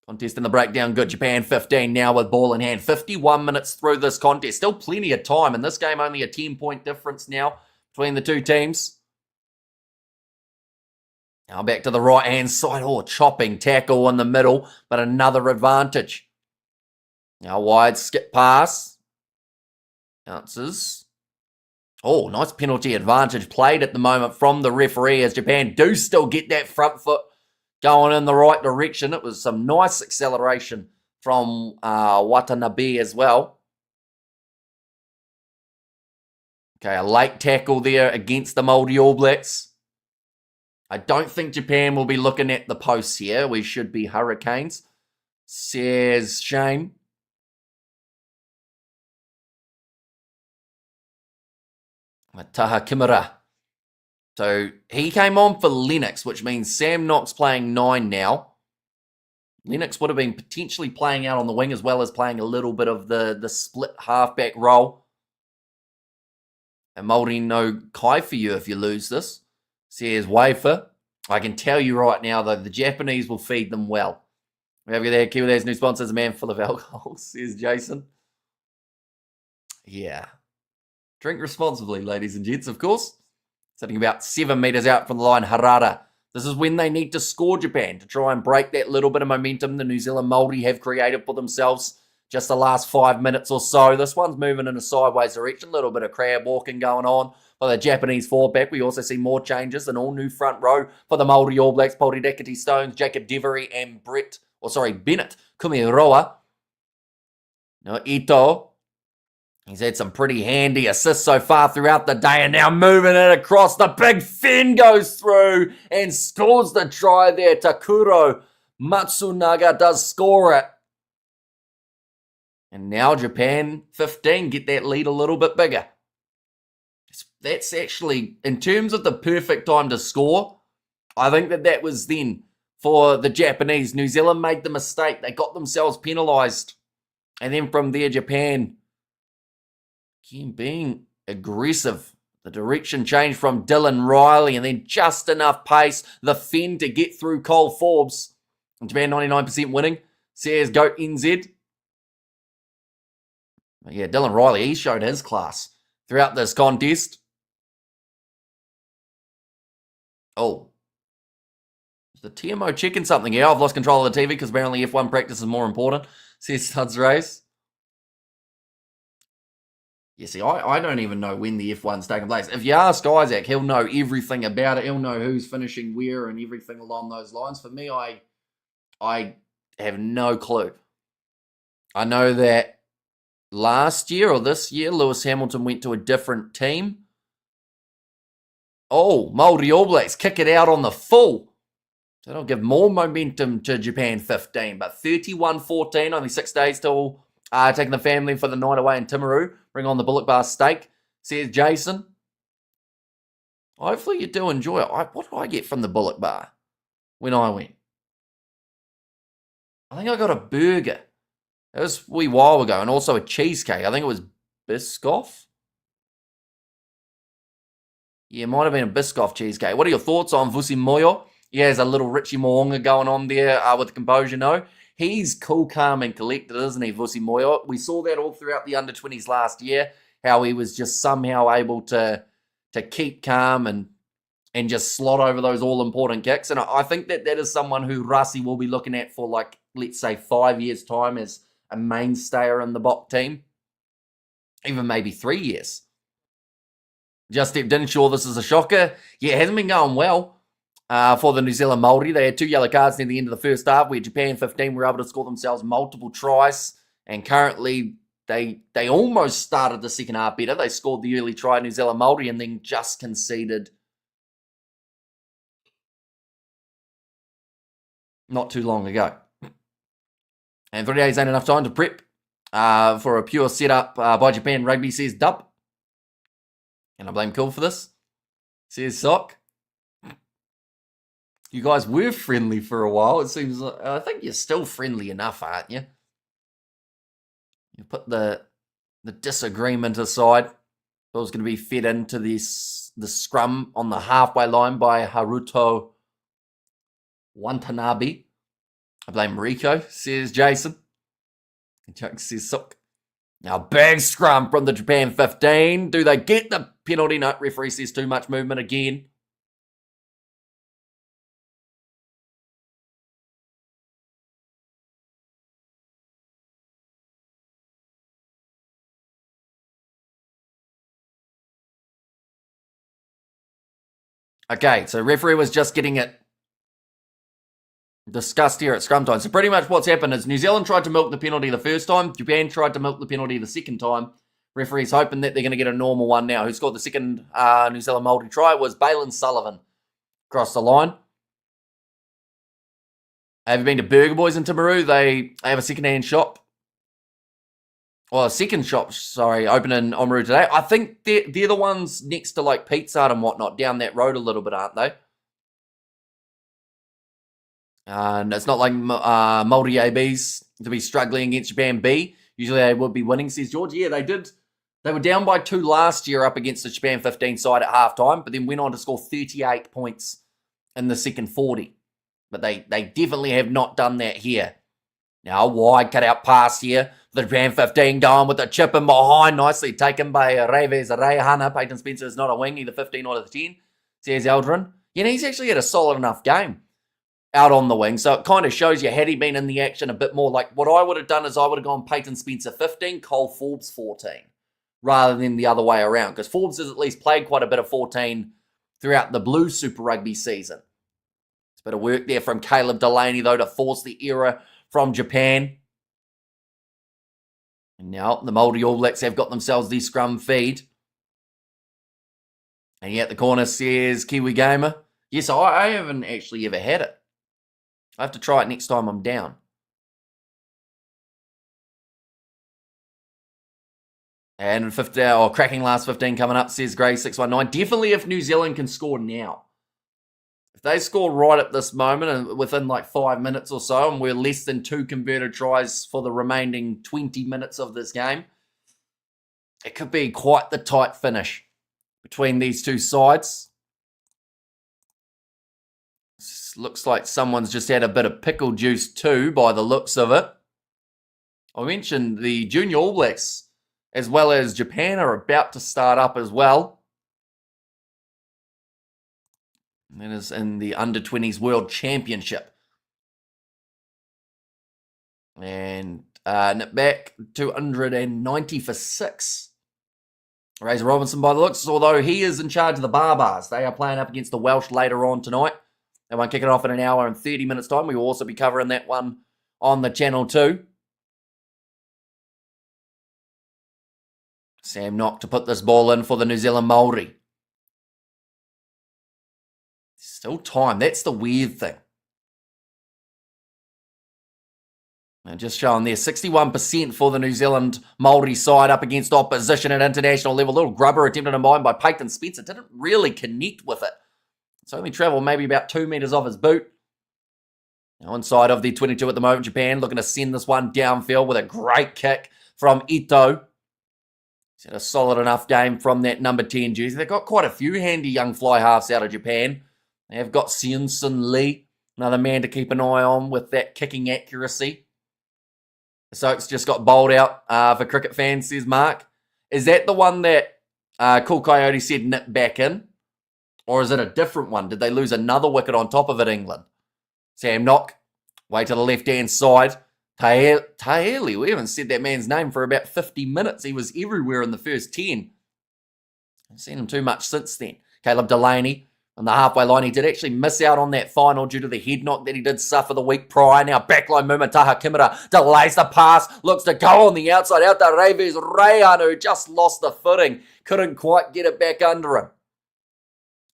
Contest in the breakdown. Good. Japan 15 now with ball in hand. 51 minutes through this contest. Still plenty of time. In this game, only a 10-point difference now between the two teams. Now back to the right-hand side. Oh, chopping tackle in the middle, but another advantage. Now wide skip pass. Bounces. Oh, nice penalty advantage played at the moment from the referee as Japan do still get that front foot going in the right direction. It was some nice acceleration from Watanabe as well. Okay, a late tackle there against the Maori All Blacks. I don't think Japan will be looking at the posts here. We should be Hurricanes, says Shane. Taha Kimura. So he came on for Lennox, which means Sam Knox playing 9 now. Lennox would have been potentially playing out on the wing as well as playing a little bit of the split halfback role. And Maori no kai for you if you lose this, says Wafer. I can tell you right now, though, the Japanese will feed them well. We have there, Kiwi's new sponsors, a man full of alcohol, says Jason. Yeah. Drink responsibly, ladies and gents, of course. Sitting about 7 meters out from the line, Harada. This is when they need to score Japan to try and break that little bit of momentum the New Zealand Maori have created for themselves just the last 5 minutes or so. This one's moving in a sideways direction, a little bit of crab walking going on by the Japanese forward. We also see more changes, an all-new front row for the Maori All Blacks, Poririkiti Stones, Jacob Devery, and Bennett Kumiroa. Now, Ito. He's had some pretty handy assists so far throughout the day, and now moving it across. The big fin goes through and scores the try there. Takuro Matsunaga does score it. And now Japan 15 get that lead a little bit bigger. That's actually, in terms of the perfect time to score, I think that was then for the Japanese. New Zealand made the mistake. They got themselves penalised. And then from there, Japan again, being aggressive. The direction changed from Dylan Riley and then just enough pace. The fin to get through Cole Forbes. And Japan 99% winning. Says Goat NZ. Yeah, Dylan Riley, he showed his class throughout this contest. Oh. Is the TMO checking something here? I've lost control of the TV because apparently F1 practice is more important. Says Suds Race. Yeah, see, I don't even know when the F1's taking place. If you ask Isaac, he'll know everything about it. He'll know who's finishing where and everything along those lines. For me, I have no clue. I know that last year or this year, Lewis Hamilton went to a different team. Oh, Maori All Blacks kick it out on the full. So that'll give more momentum to Japan 15. But 31-14, only 6 days till taking the family for the night away in Timaru. Bring on the Bullock Bar steak, says Jason. Hopefully you do enjoy it. What did I get from the Bullock Bar when I went? I think I got a burger. That was a wee while ago. And also a cheesecake. I think it was Biscoff. Yeah, it might have been a Biscoff cheesecake. What are your thoughts on Vusi Moyo? he has a little Richie Moonga going on there with composure, no. He's cool, calm, and collected, isn't he, Vusi Moyo? We saw that all throughout the under-20s last year, how he was just somehow able to keep calm and just slot over those all-important kicks. And I think that is someone who Rasi will be looking at for, like, let's say 5 years' time as a mainstayer in the Bok team. Even maybe 3 years. Just stepped in. Sure, this is a shocker. Yeah, it hasn't been going well for the New Zealand Maori. They had 2 yellow cards near the end of the first half, where Japan 15 were able to score themselves multiple tries. And currently, they almost started the second half better. They scored the early try, New Zealand Maori, and then just conceded not too long ago. And 3 days ain't enough time to prep for a pure setup by Japan Rugby, says Dub. And I blame Cool for this, says Sock. You guys were friendly for a while. It seems like, I think you're still friendly enough, aren't you? You put the disagreement aside. It was going to be fed into the scrum on the halfway line by Haruto Watanabe. I blame Rico, says Jason. And Chuck says Sock. Now, big scrum from the Japan 15. Do they get the penalty? No, referee says too much movement again. Okay, so referee was just getting it discussed here at scrum time. So pretty much what's happened is New Zealand tried to milk the penalty the first time. Japan tried to milk the penalty the second time. Referee's hoping that they're going to get a normal one now. Who scored the second New Zealand Maori try was Balin Sullivan. Across the line. Have you been to Burger Boys in Timaru? They have a second-hand shop. Well, a second shop, sorry, open in Oamaru today. I think they're the ones next to like Pizza Hut and whatnot, down that road a little bit, aren't they? And it's not like Maori ABs to be struggling against Japan B. Usually they would be winning, says George. Yeah, they did. They were down by 2 last year up against the Japan 15 side at halftime, but then went on to score 38 points in the second 40. But they definitely have not done that here. Now, wide cut-out pass here. The Japan 15 going with the chip in behind. Nicely taken by Reves Rehana. Peyton Spencer is not a wing, either 15 or the 10. Says Eldrin. Yeah, he's actually had a solid enough game out on the wing. So it kind of shows you, had he been in the action a bit more, like what I would have done is I would have gone Peyton Spencer 15, Cole Forbes 14, rather than the other way around. Because Forbes has at least played quite a bit of 14 throughout the Blue Super Rugby season. It's a bit of work there from Caleb Delaney, though, to force the error from Japan. And now the Maori All Blacks have got themselves the scrum feed. And yet the corner says Kiwi Gamer. Yes, I haven't actually ever had it. I have to try it next time I'm down. And cracking last 15 coming up, says Gray619. Definitely if New Zealand can score now. If they score right at this moment and within like 5 minutes or so, and we're less than 2 converted tries for the remaining 20 minutes of this game, it could be quite the tight finish between these two sides. This looks like someone's just had a bit of pickle juice too, by the looks of it. I mentioned the Junior All Blacks, as well as Japan, are about to start up as well. And that is in the Under-20s World Championship. And back 290 for 6. Razor Robinson by the looks, although he is in charge of the Barbars. They are playing up against the Welsh later on tonight. They won't kick it off in an hour and 30 minutes time. We will also be covering that one on the channel too. Sam Knock to put this ball in for the New Zealand Maori. Still time. That's the weird thing. Now just showing there, 61% for the New Zealand Maori side up against opposition at international level. A little grubber attempted in mind by Peyton Spencer. Didn't really connect with it. It's only travelled maybe about 2 metres off his boot. Now inside of the 22 at the moment, Japan looking to send this one downfield with a great kick from Ito. He's had a solid enough game from that number 10 jersey. They've got quite a few handy young fly halves out of Japan. They have got Seunsun Lee, another man to keep an eye on with that kicking accuracy. Soaks just got bowled out for cricket fans, says Mark. Is that the one that Cool Coyote said nipped back in? Or is it a different one? Did they lose another wicket on top of it, England? Sam Knock, way to the left-hand side. Taeli, we haven't said that man's name for about 50 minutes. He was everywhere in the first 10. I've seen him too much since then. Caleb Delaney on the halfway line. He did actually miss out on that final due to the head knock that he did suffer the week prior. Now backline movement, Taha Kimura delays the pass, looks to go on the outside. Out to Reves Rayan, who just lost the footing. Couldn't quite get it back under him.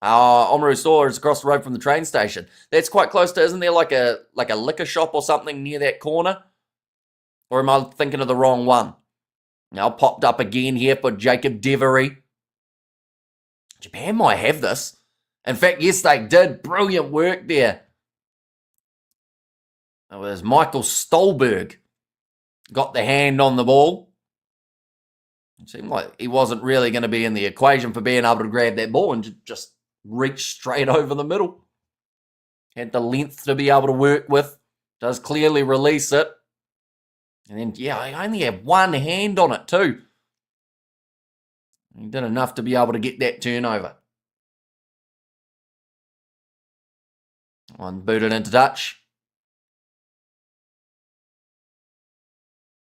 Omaru Saw is across the road from the train station. That's quite close to, isn't there like a liquor shop or something near that corner? Or am I thinking of the wrong one? Now popped up again here for Jacob Devery. Japan might have this. In fact, yes, they did. Brilliant work there. It was Michael Stolberg. Got the hand on the ball. It seemed like he wasn't really going to be in the equation for being able to grab that ball and just reach straight over the middle. Had the length to be able to work with. Does clearly release it. And then, yeah, I only have one hand on it too. He did enough to be able to get that turnover. One booted into touch.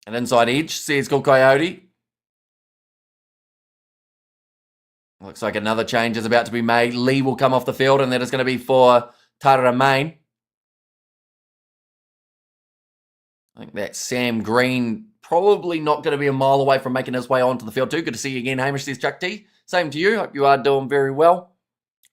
An inside edge, says Cool Coyote. Looks like another change is about to be made. Lee will come off the field, and that is going to be for Tara Main. I think that Sam Green probably not going to be a mile away from making his way onto the field too. Good to see you again, Hamish, says Chuck T. Same to you. Hope you are doing very well.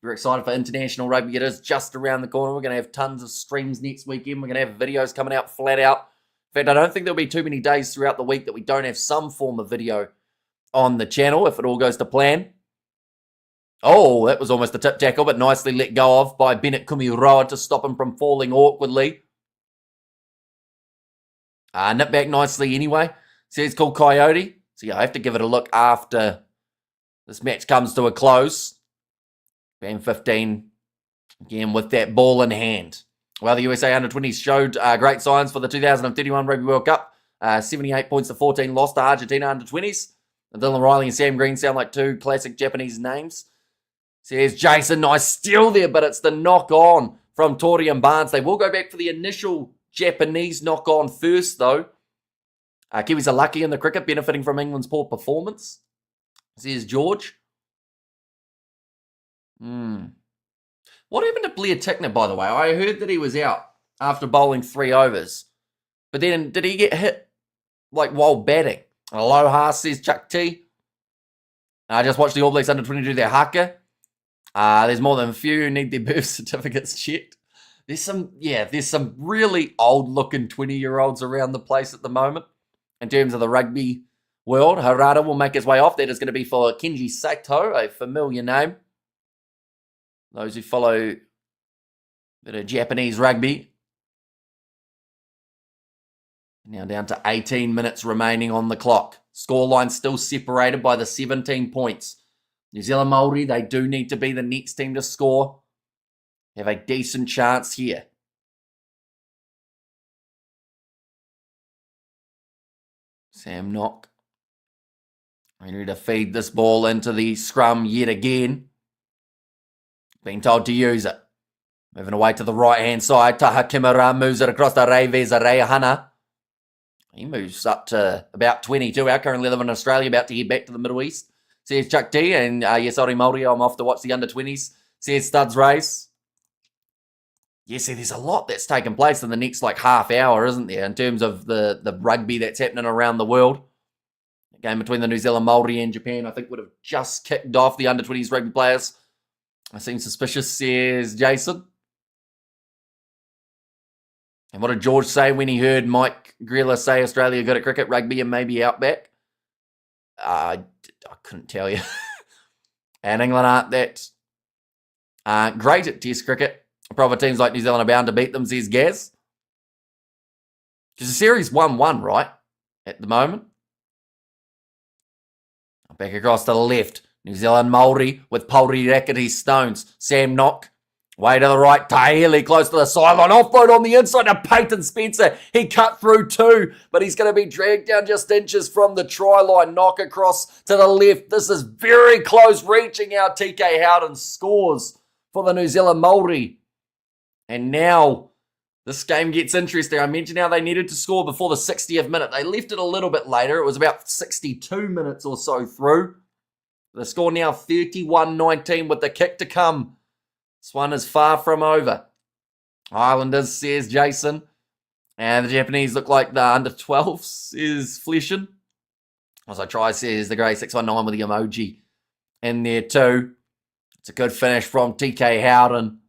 We're excited for international rugby. It is just around the corner. We're going to have tons of streams next weekend. We're going to have videos coming out flat out. In fact, I don't think there'll be too many days throughout the week that we don't have some form of video on the channel if it all goes to plan. Oh, that was almost a tip tackle, but nicely let go of by Bennett Kumiroa to stop him from falling awkwardly. Nip back nicely anyway. Says Cool Coyote. So yeah, I have to give it a look after this match comes to a close. Band 15, again with that ball in hand. Well, the USA Under-20s showed great signs for the 2031 Rugby World Cup. 78 points to 14 lost to Argentina Under-20s. Dylan Riley and Sam Green sound like two classic Japanese names. Says Jason, nice steal there, but it's the knock-on from Torian Barnes. They will go back for the initial Japanese knock-on first, though. Kiwis are lucky in the cricket, benefiting from England's poor performance. Says George. What happened to Blair Tickner, by the way? I heard that he was out after bowling 3 overs. But then, did he get hit, like, while batting? Aloha, says Chuck T. I just watched the All Blacks Under-20 do their haka. There's more than a few who need their birth certificates checked. There's some really old-looking 20-year-olds around the place at the moment. In terms of the rugby world, Harada will make his way off. That is going to be for Kenji Saito, a familiar name. Those who follow a bit of Japanese rugby. Now down to 18 minutes remaining on the clock. Scoreline still separated by the 17 points. New Zealand Maori, they do need to be the next team to score. Have a decent chance here. Sam Knock. Ready to feed this ball into the scrum yet again. Being told to use it. Moving away to the right-hand side. Taha Kimura moves it across to Reves Arehana. He moves up to about 22 out. Currently living in Australia. About to head back to the Middle East. Says Chuck T. And yes, Ori Maori, I'm off to watch the under-20s. Says Studs Race. Yes, there's a lot that's taken place in the next half hour, isn't there? In terms of the rugby that's happening around the world. The game between the New Zealand Maori and Japan, I think, would have just kicked off. The under-20s rugby players I seem suspicious, says Jason. And what did George say when he heard Mike Greller say Australia good at cricket, rugby, and maybe outback? I couldn't tell you. And England aren't great at Test cricket. Proper teams like New Zealand are bound to beat them, says Gaz. Because the series 1-1, right? At the moment. Back across to the left. New Zealand Maori with Pauri Rakiti Stones. Sam Knock Way to the right, Tahili close to the sideline. Offload on the inside to Peyton Spencer. He cut through too, but he's going to be dragged down just inches from the try line. Knock across to the left. This is very close, reaching out. TK Howden scores for the New Zealand Maori. And now this game gets interesting. I mentioned how they needed to score before the 60th minute. They left it a little bit later. It was about 62 minutes or so through. The score now 31-19 with the kick to come. This one is far from over. Islanders, says Jason. And the Japanese look like the under-12s, is Fleshin. Also, Try says the grey 619 with the emoji in there too. It's a good finish from TK Howden.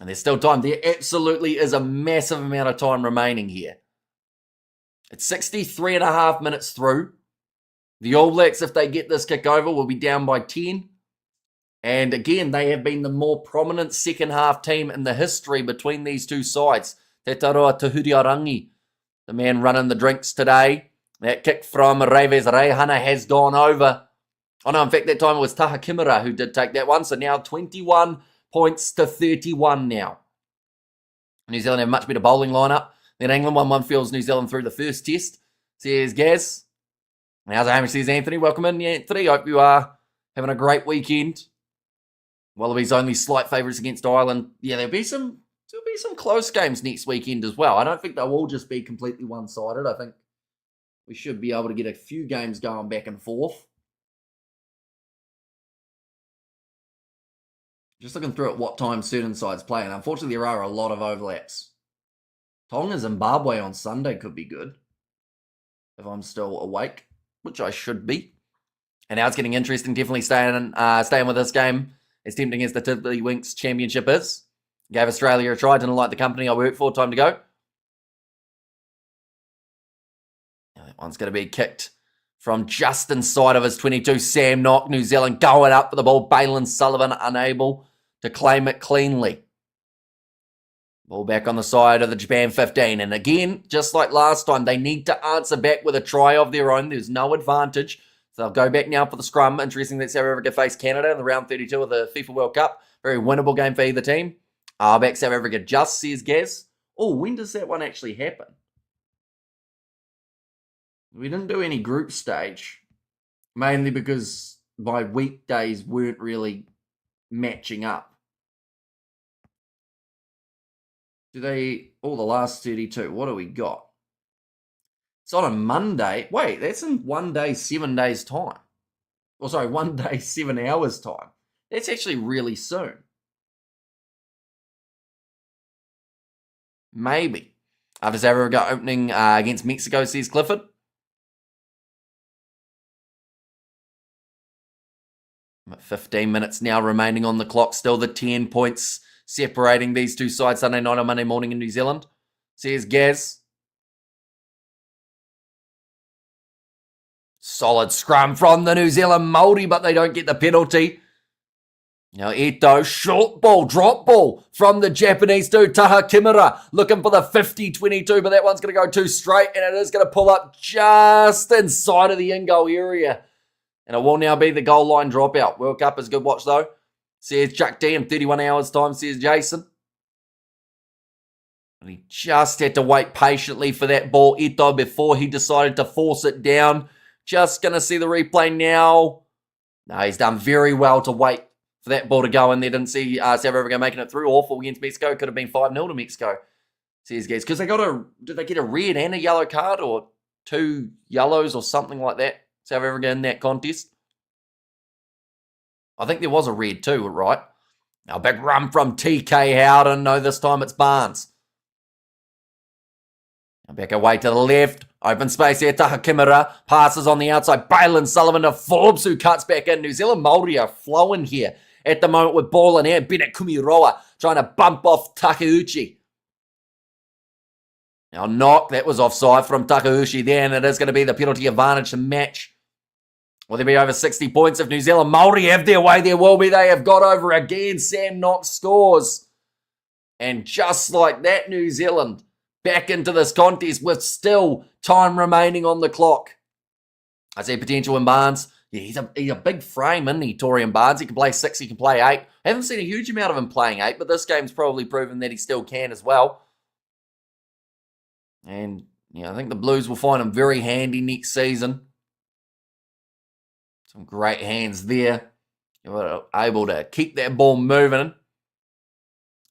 And there's still time. There absolutely is a massive amount of time remaining here. It's 63 and a half minutes through. The All Blacks, if they get this kick over, will be down by 10. And again, they have been the more prominent second half team in the history between these two sides. Te Taroa Tuhuriarangi, the man running the drinks today. That kick from Reves Reihana has gone over. Oh no, in fact, that time it was Taha Kimura who did take that one. So now 21 points to 31 now. New Zealand have a much better bowling lineup than England. 1-1 feels New Zealand through the first test. Says Gaz. How's it, Hamish? Says Anthony. Welcome in, Anthony. Hope you are having a great weekend. Wallabies only slight favourites against Ireland. Yeah, there'll be some close games next weekend as well. I don't think they'll all just be completely one-sided. I think we should be able to get a few games going back and forth. Just looking through at what time certain sides play, and unfortunately there are a lot of overlaps. Tonga Zimbabwe on Sunday could be good if I'm still awake, which I should be. And now it's getting interesting. Definitely staying with this game. As tempting as the Tiddlywinks Championship is. Gave Australia a try. Didn't like the company I work for. Time to go. That one's going to be kicked from just inside of his 22. Sam Knock. New Zealand going up for the ball. Balin Sullivan unable to claim it cleanly. Ball back on the side of the Japan 15. And again, just like last time, they need to answer back with a try of their own. There's no advantage. So they'll go back now for the scrum. Interesting that South Africa face Canada in the round 32 of the FIFA World Cup. Very winnable game for either team. Back South Africa just, says Gaz. Oh, when does that one actually happen? We didn't do any group stage. Mainly because my weekdays weren't really matching up. The last 32. What do we got? It's on a Monday. Wait, that's in 1 day, 7 days time. 1 day, 7 hours time. That's actually really soon. Maybe. After South Africa opening against Mexico, says Clifford. At 15 minutes now remaining on the clock. Still the 10 points separating these two sides Sunday night or Monday morning in New Zealand. Says Gaz. Solid scrum from the New Zealand Maori, but they don't get the penalty. Now Eto, short ball, drop ball from the Japanese to Taha Kimura, looking for the 50-22, but that one's going to go too straight, and it is going to pull up just inside of the in-goal area. And it will now be the goal line dropout. World Cup is a good watch, though. Says Chuck D in 31 hours' time, says Jason. And he just had to wait patiently for that ball, Eto, before he decided to force it down. Just going to see the replay now. No, he's done very well to wait for that ball to go in there. Didn't see South Africa making it through. Awful against Mexico. Could have been 5-0 to Mexico. Says Gaz. Because did they get a red and a yellow card or 2 yellows or something like that? South Africa in that contest. I think there was a red too, right? Now big run from TK Howden. No, this time it's Barnes. Now back away to the left. Open space here. Taha Kimura passes on the outside. Balin Sullivan to Forbes, who cuts back in. New Zealand Maori are flowing here at the moment with ball in air. Bennett Kumiroa trying to bump off Takeuchi. Now knock. That was offside from Takeuchi there, and it is going to be the penalty advantage to match. Will there be over 60 points if New Zealand Maori have their way? There will be. They have got over again. Sam Knox scores. And just like that, New Zealand back into this contest with still time remaining on the clock. I see potential in Barnes. Yeah, he's a big frame, isn't he, Torian Barnes? He can play 6, he can play 8. Haven't seen a huge amount of him playing 8, but this game's probably proven that he still can as well. And I think the Blues will find him very handy next season. Some great hands there. You're able to keep that ball moving.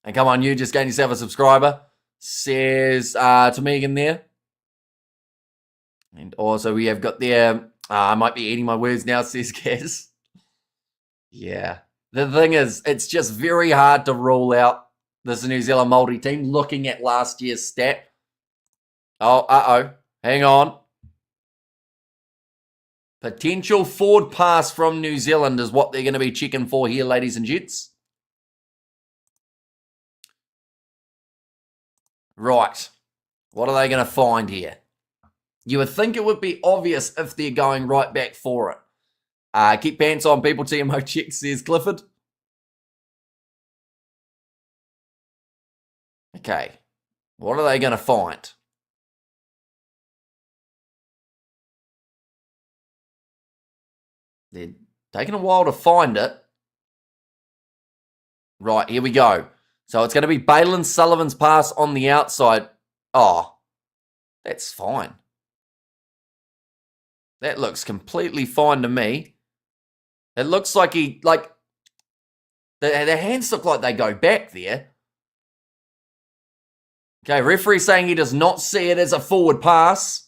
And come on, you just gain yourself a subscriber. Says to Megan there. And also we have got there, I might be eating my words now, says Kaz. Yeah. The thing is, it's just very hard to rule out this New Zealand Maori team looking at last year's stat. Oh, hang on. Potential forward pass from New Zealand is what they're going to be checking for here, ladies and gents. Right. What are they going to find here? You would think it would be obvious if they're going right back for it. Keep pants on, people. TMO check, says Clifford. Okay. What are they going to find? They're taking a while to find it. Right, here we go. So it's going to be Balin Sullivan's pass on the outside. Oh, that's fine. That looks completely fine to me. It looks like the hands look like they go back there. Okay, referee saying he does not see it as a forward pass.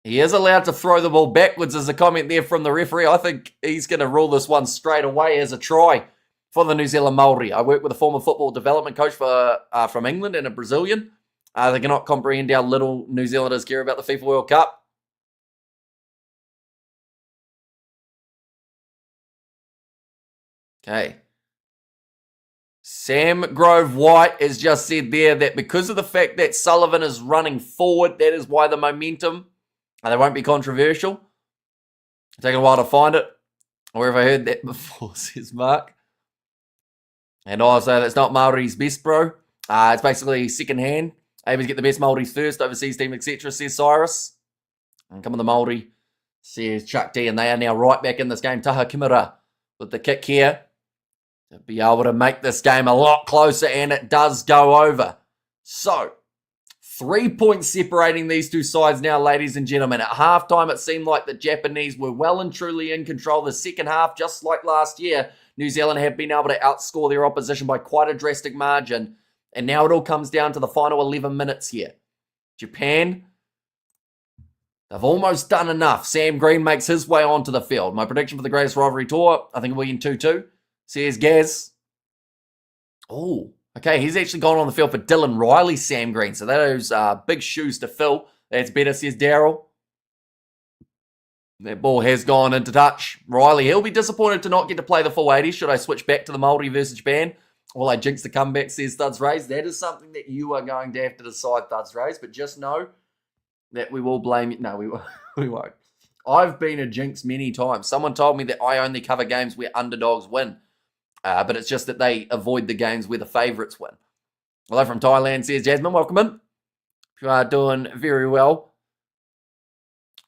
He is allowed to throw the ball backwards as a comment there from the referee. I think he's going to rule this one straight away as a try for the New Zealand Maori. I work with a former football development coach from England and a Brazilian. They cannot comprehend how little New Zealanders care about the FIFA World Cup. Okay. Sam Grove White has just said there that because of the fact that Sullivan is running forward, that is why the momentum, and they won't be controversial. Taking a while to find it. Where have I heard that before, says Mark. And also, that's not Maori's best, bro. It's basically second hand. Aim to get the best Maoris first, overseas team, etc., says Cyrus. And come on the Maori, says Chuck D. And they are now right back in this game. Taha Kimura with the kick here. To be able to make this game a lot closer, and it does go over. So, 3 points separating these two sides now, ladies and gentlemen. At halftime, it seemed like the Japanese were well and truly in control. The second half, just like last year, New Zealand have been able to outscore their opposition by quite a drastic margin. And now it all comes down to the final 11 minutes here. Japan, they've almost done enough. Sam Green makes his way onto the field. My prediction for the greatest rivalry tour, I think it will win 2-2. Says Gaz. Oh, okay. He's actually gone on the field for Dylan Riley, Sam Green. So those big shoes to fill. That's better, says Daryl. That ball has gone into touch. Riley, he'll be disappointed to not get to play the full 80. Should I switch back to the Maori versus Japan? Will I jinx the comeback, says Thuds Rays. That is something that you are going to have to decide, Thuds Rays. But just know that we will blame you. No, we won't. I've been a jinx many times. Someone told me that I only cover games where underdogs win. But it's just that they avoid the games where the favourites win. Hello from Thailand, says Jasmine. Welcome in. You are doing very well.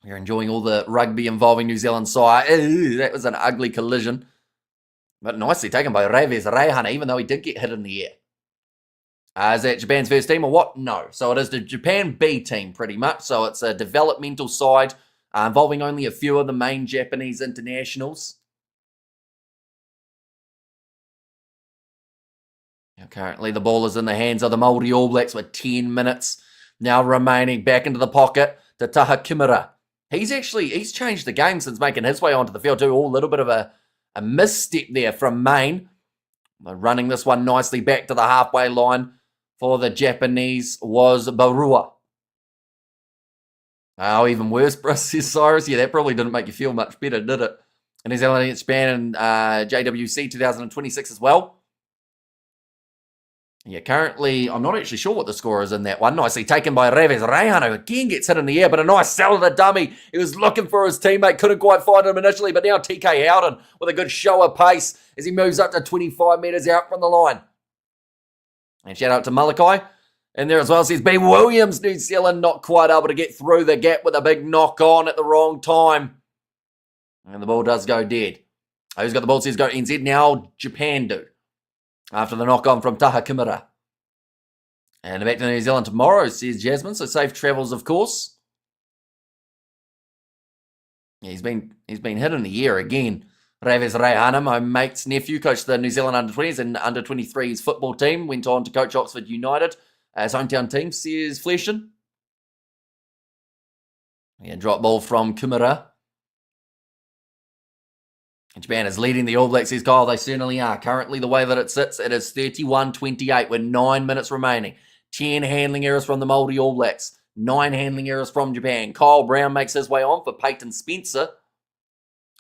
You're enjoying all the rugby involving New Zealand side. That was an ugly collision. But nicely taken by Reves Reihana, even though he did get hit in the air. Is that Japan's first team or what? No. So it is the Japan B team, pretty much. So it's a developmental side involving only a few of the main Japanese internationals. Now, currently, the ball is in the hands of the Maori All Blacks with 10 minutes now remaining. Back into the pocket to Taha Kimura. He's changed the game since making his way onto the field too. A little bit of a misstep there from Maine. Running this one nicely back to the halfway line for the Japanese was Barua. Oh, even worse, Bruce, says Cyrus. Yeah, that probably didn't make you feel much better, did it? And New Zealand against Japan and JWC 2026 as well. Yeah, currently, I'm not actually sure what the score is in that one. Nicely taken by Reves Reihana, who again gets hit in the air, but a nice sell to the dummy. He was looking for his teammate, couldn't quite find him initially, but now TK Howden with a good show of pace as he moves up to 25 metres out from the line. And shout out to Malachi. And there as well, says B. Williams, New Zealand not quite able to get through the gap with a big knock on at the wrong time. And the ball does go dead. Who's got the ball? Says go NZ. Now Japan do. After the knock on from Taha Kimura. And back to New Zealand tomorrow, says Jasmine. So safe travels, of course. Yeah, he's been hit in the ear again. Raves Rehana, my mate's nephew, coached the New Zealand under-20s and under-23s football team. Went on to coach Oxford United. His hometown team, says Fleshin. Yeah, drop ball from Kimura. And Japan is leading the All Blacks, says Kyle. They certainly are. Currently, the way that it sits, it is 31-28 with 9 minutes remaining. 10 handling errors from the Maori All Blacks. 9 handling errors from Japan. Kyle Brown makes his way on for Peyton Spencer.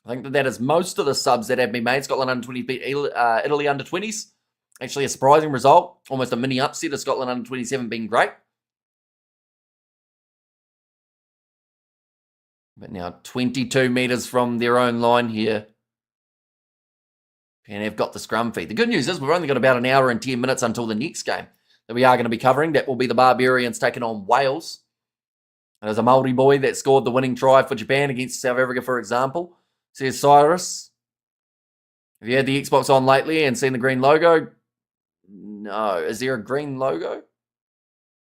I think that is most of the subs that have been made. Scotland under-20 beat Italy under-20s. Actually, a surprising result. Almost a mini upset of Scotland under-27 being great. But now 22 metres from their own line here. And have got the scrum feed. The good news is we've only got about an hour and 10 minutes until the next game that we are going to be covering. That will be the Barbarians taking on Wales. And there's a Maori boy that scored the winning try for Japan against South Africa, for example. Says Cyrus. Have you had the Xbox on lately and seen the green logo? No. Is there a green logo?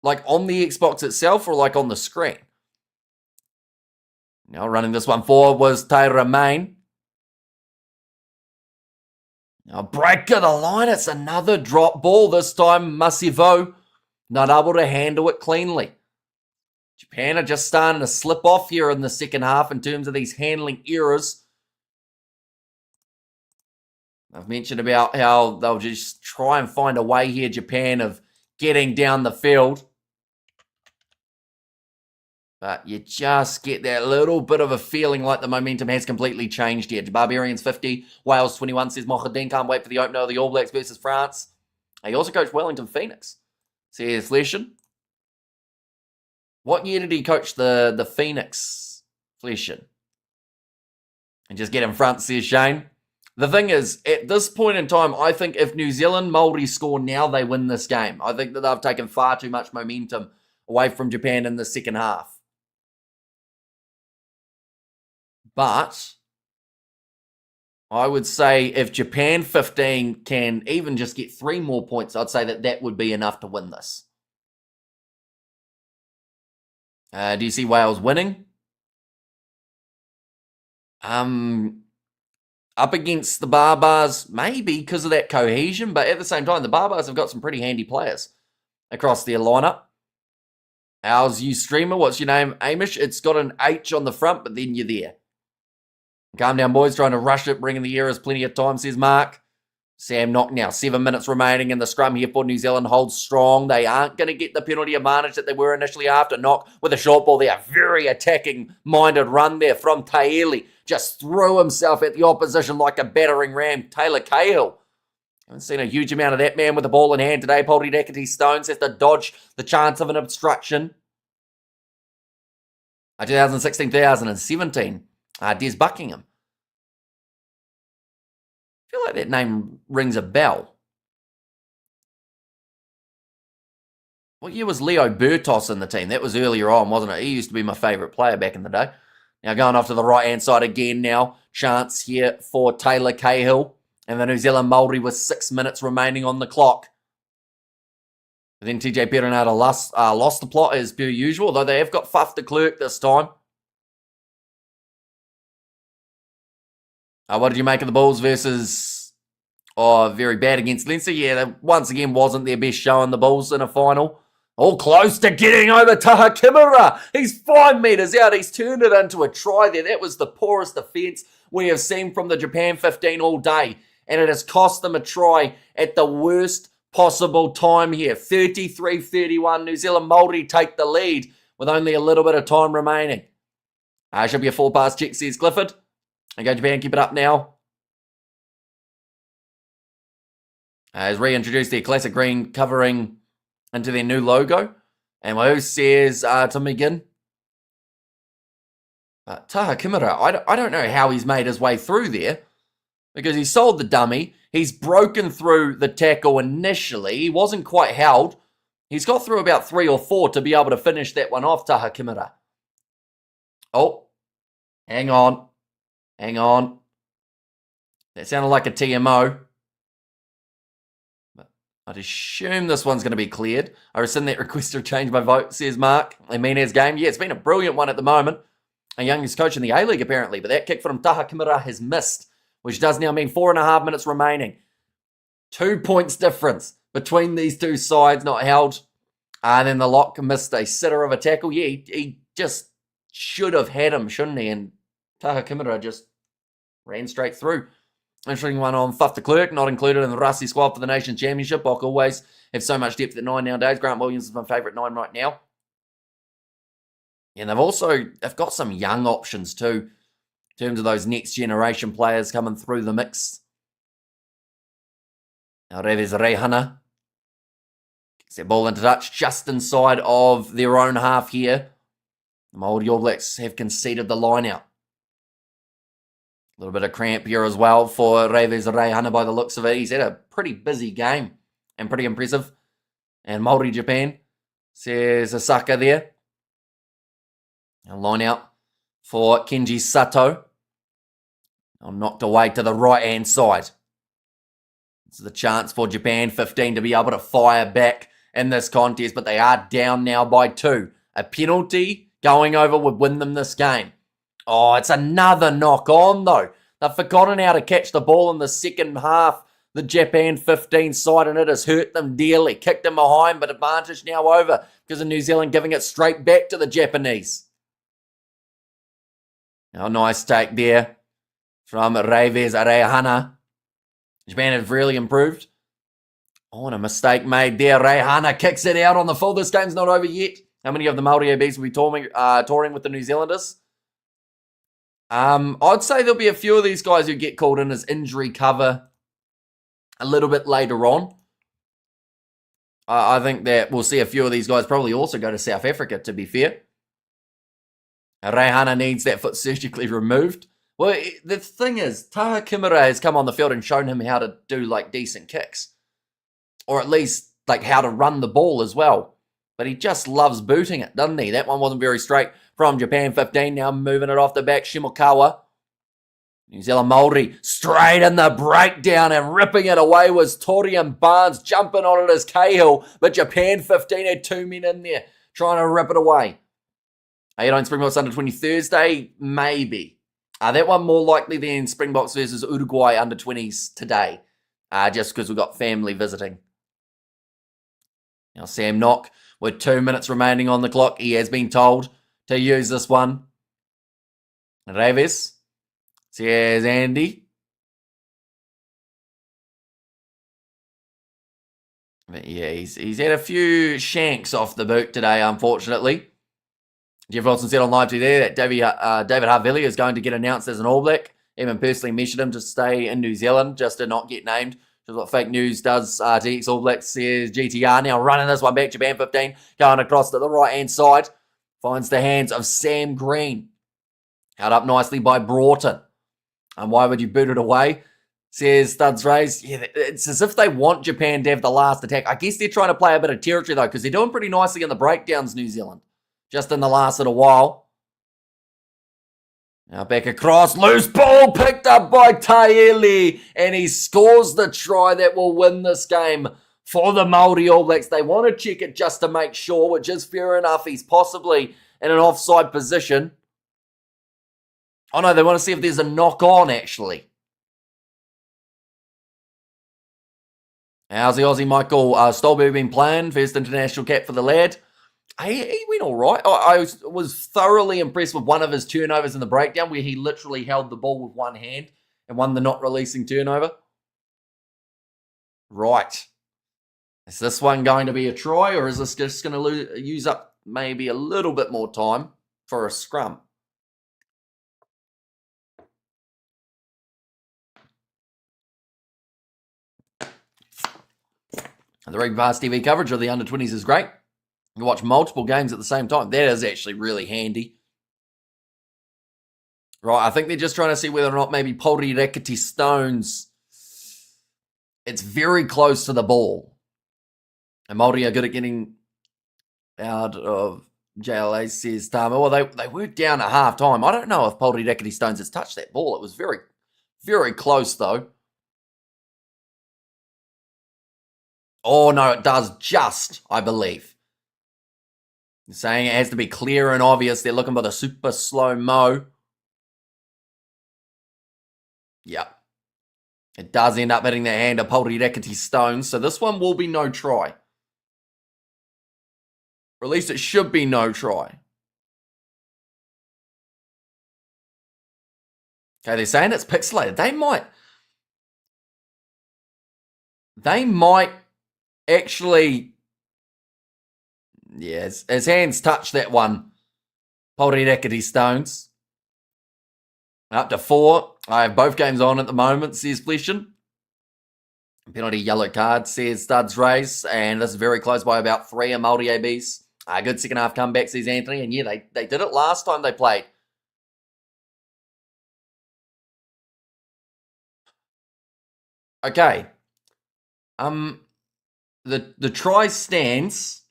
Like on the Xbox itself or like on the screen? Now running this one forward was Taira Main. Now break of the line. It's another drop ball. This time Masivo not able to handle it cleanly. Japan are just starting to slip off here in the second half in terms of these handling errors. I've mentioned about how they'll just try and find a way here, Japan, of getting down the field. But you just get that little bit of a feeling like the momentum has completely changed here. Barbarians 50, Wales 21, says Mohadin. Can't wait for the opener of the All Blacks versus France. He also coached Wellington Phoenix, says Fleshin. What year did he coach the Phoenix, Fleshin? And just get in front, says Shane. The thing is, at this point in time, I think if New Zealand Maori score now, they win this game. I think that they've taken far too much momentum away from Japan in the second half. But I would say if Japan 15 can even just get 3 more points, I'd say that that would be enough to win this. Do you see Wales winning? Up against the Barbars, maybe because of that cohesion, but at the same time, the Barbars have got some pretty handy players across their lineup. How's you streamer? What's your name? Amish. It's got an H on the front, but then you're there. Calm down, boys. Trying to rush it, bringing the errors plenty of time, says Mark. Sam Knock now. 7 minutes remaining in the scrum here for New Zealand. Holds strong. They aren't going to get the penalty advantage that they were initially after. Knock with a short ball there. Very attacking-minded run there from Taeli. Just threw himself at the opposition like a battering ram. Taylor Cahill. I haven't seen a huge amount of that man with the ball in hand today. Poldy Dakity Stones has to dodge the chance of an obstruction. 2016-2017. Des Buckingham. I feel like that name rings a bell. What year was Leo Bertos in the team? That was earlier on, wasn't it? He used to be my favourite player back in the day. Now going off to the right-hand side again now. Chance here for Taylor Cahill. And the New Zealand Maori with 6 minutes remaining on the clock. But then TJ Perenata lost the plot as per usual, though they have got Faf de Klerk this time. What did you make of the Bulls versus... very bad against Leinster? Yeah, that once again wasn't their best show in the Bulls in a final. All close to getting over Taha Kimura. He's 5 metres out. He's turned it into a try there. That was the poorest defence we have seen from the Japan 15 all day. And it has cost them a try at the worst possible time here. 33-31. New Zealand Maori take the lead with only a little bit of time remaining. Should be a full pass check, says Clifford. Okay, Japan, keep it up now. Has reintroduced their classic green covering into their new logo. And Wahoo says to begin. Taha Kimura, I don't know how he's made his way through there. Because he sold the dummy. He's broken through the tackle initially. He wasn't quite held. He's got through about 3 or 4 to be able to finish that one off, Taha Kimura. Oh, hang on. Hang on. That sounded like a TMO. But I'd assume this one's going to be cleared. I rescind that request to change my vote, says Mark. Jimenez game. Yeah, it's been a brilliant one at the moment. A youngest coach in the A-League, apparently. But that kick from Taha Kimura has missed, which does now mean 4.5 minutes remaining. 2 points difference between these two sides not held. And then the lock missed a sitter of a tackle. Yeah, he just should have had him, shouldn't he? And Taha Kimura just ran straight through. Interesting one on Fuf de Klerk, not included in the Rugby squad for the Nations Championship. Bok always have so much depth at 9 nowadays. Grant Williams is my favourite 9 right now. And they've got some young options too, in terms of those next generation players coming through the mix. Now there's Reihana. Gets that ball into touch just inside of their own half here. The Maori All Blacks have conceded the line out. A little bit of cramp here as well for Reves Reihana by the looks of it. He's had a pretty busy game and pretty impressive. And Maori Japan says Asaka there. A line out for Kenji Sato. Knocked away to the right-hand side. This is a chance for Japan 15 to be able to fire back in this contest, but they are down now by 2. A penalty going over would win them this game. Oh, it's another knock on though. They've forgotten how to catch the ball in the second half. The Japan 15 side, and it has hurt them dearly. Kicked them behind, but advantage now over because of New Zealand giving it straight back to the Japanese. Now, nice take there from Reves Reihana. Japan have really improved. Oh, and a mistake made there. Reihana kicks it out on the full. This game's not over yet. How many of the Maori ABs will be touring with the New Zealanders? I'd say there'll be a few of these guys who get called in as injury cover a little bit later on. I think that we'll see a few of these guys probably also go to South Africa, to be fair. Reihana needs that foot surgically removed. Well, the thing is, Taha Kimura has come on the field and shown him how to do, like, decent kicks. Or at least, like, how to run the ball as well. But he just loves booting it, doesn't he? That one wasn't very straight from Japan 15. Now moving it off the back, Shimokawa. New Zealand Maori straight in the breakdown and ripping it away was Torian Barnes jumping on it as Cahill. But Japan 15 had 2 men in there trying to rip it away. 8 Springboks under 20 Thursday, maybe. That one more likely than Springboks versus Uruguay under 20s today. Just because we've got family visiting. Now Sam Knock with 2 minutes remaining on the clock. He has been told to use this one. Reves. Here's Andy. But yeah, he's had a few shanks off the boot today, unfortunately. Jeff Wilson said on live TV there that David Havili is going to get announced as an All Black. Even personally mentioned him to stay in New Zealand just to not get named. Which is what fake news does to ex All Blacks, says GTR. Now running this one back, Japan 15, going across to the right-hand side. Finds the hands of Sam Green. Held up nicely by Broughton. And why would you boot it away? Says Studs Rays. Yeah, it's as if they want Japan to have the last attack. I guess they're trying to play a bit of territory, though, because they're doing pretty nicely in the breakdowns, New Zealand. Just in the last little while. Now back across. Loose ball picked up by Taeli. And he scores the try that will win this game for the Maori All Blacks. They want to check it just to make sure, which is fair enough. He's possibly in an offside position. Oh no, they want to see if there's a knock on, actually. How's the Aussie Michael Stolberg been playing? First international cap for the lad. He went all right. I was thoroughly impressed with one of his turnovers in the breakdown where he literally held the ball with one hand and won the not releasing turnover. Right. Is this one going to be a try, or is this just going to use up maybe a little bit more time for a scrum? The Rugby Pass TV coverage of the under-20s is great. You can watch multiple games at the same time. That is actually really handy. Right, I think they're just trying to see whether or not maybe Pori Rekiti Stones, it's very close to the ball. And Maori are good at getting out of JLA says, Tama. Well, they were down at half time. I don't know if Poldy Rickety Stones has touched that ball. It was very, very close, though. Oh, no, it does just, I believe. They're saying it has to be clear and obvious. They're looking for the super slow-mo. Yep. It does end up hitting the hand of Poldy Rickety Stones, so this one will be no try. Or at least it should be no try. Okay, they're saying it's pixelated. They might actually... Yeah, his hands touch that one. Poldy Rickety Stones. Up to 4. I have both games on at the moment, says Fleshin. Penalty yellow card, says Studs Race. And this is very close by about 3 of Maori ABs. Good second half comeback, says Anthony. And yeah, they did it last time they played. Okay. The try stands.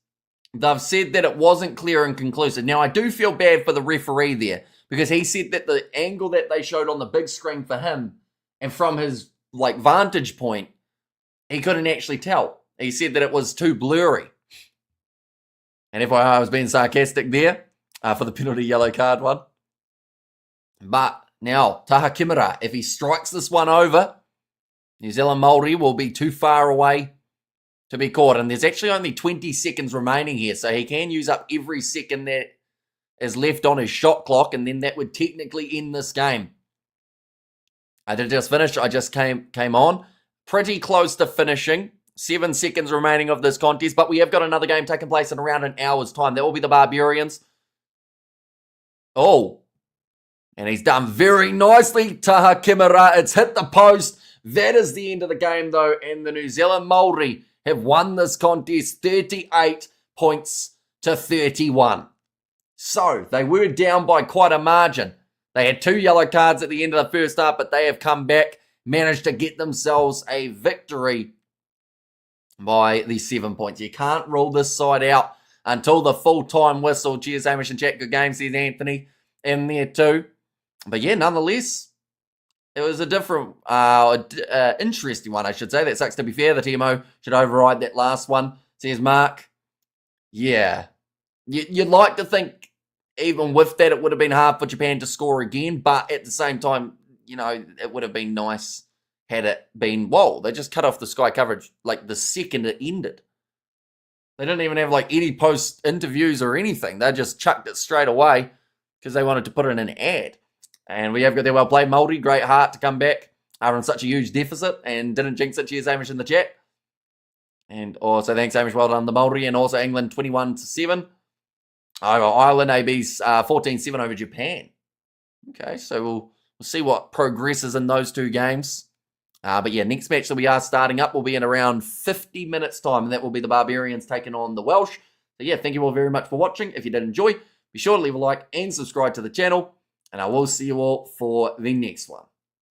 They've said that it wasn't clear and conclusive. Now, I do feel bad for the referee there because he said that the angle that they showed on the big screen for him and from his vantage point, he couldn't actually tell. He said that it was too blurry. And if I was being sarcastic there for the penalty yellow card one. But now, Taha Kimura, if he strikes this one over, New Zealand Maori will be too far away to be caught. And there's actually only 20 seconds remaining here. So he can use up every second that is left on his shot clock. And then that would technically end this game. I did just finish. I just came on. Pretty close to finishing. 7 seconds remaining of this contest. But we have got another game taking place in around an hour's time. That will be the Barbarians. Oh. And he's done very nicely, Taha Kimura. It's hit the post. That is the end of the game, though. And the New Zealand Maori have won this contest 38 points to 31. So, they were down by quite a margin. They had 2 yellow cards at the end of the first half, but they have come back, managed to get themselves a victory by the 7 points. You can't rule this side out until the full-time whistle. Cheers, Hamish and chat. Good game, says Anthony in there too. But yeah, nonetheless, it was a different, interesting one, I should say. That sucks to be fair. The TMO should override that last one, says Mark. Yeah. You'd like to think, even with that, it would have been hard for Japan to score again. But at the same time, it would have been nice had it been, whoa, they just cut off the Sky coverage the second it ended. They didn't even have any post interviews or anything. They just chucked it straight away because they wanted to put in an ad. And we have got their well played Maori. Great heart to come back in such a huge deficit and didn't jinx it. Cheers, Hamish in the chat. And also thanks, Hamish. Well done, the Maori. And also England 21-7. Ireland AB's 14-7 over Japan. Okay, so we'll see what progresses in those 2 games. But yeah, next match that we are starting up will be in around 50 minutes time. And that will be the Barbarians taking on the Welsh. So yeah, thank you all very much for watching. If you did enjoy, be sure to leave a like and subscribe to the channel. And I will see you all for the next one.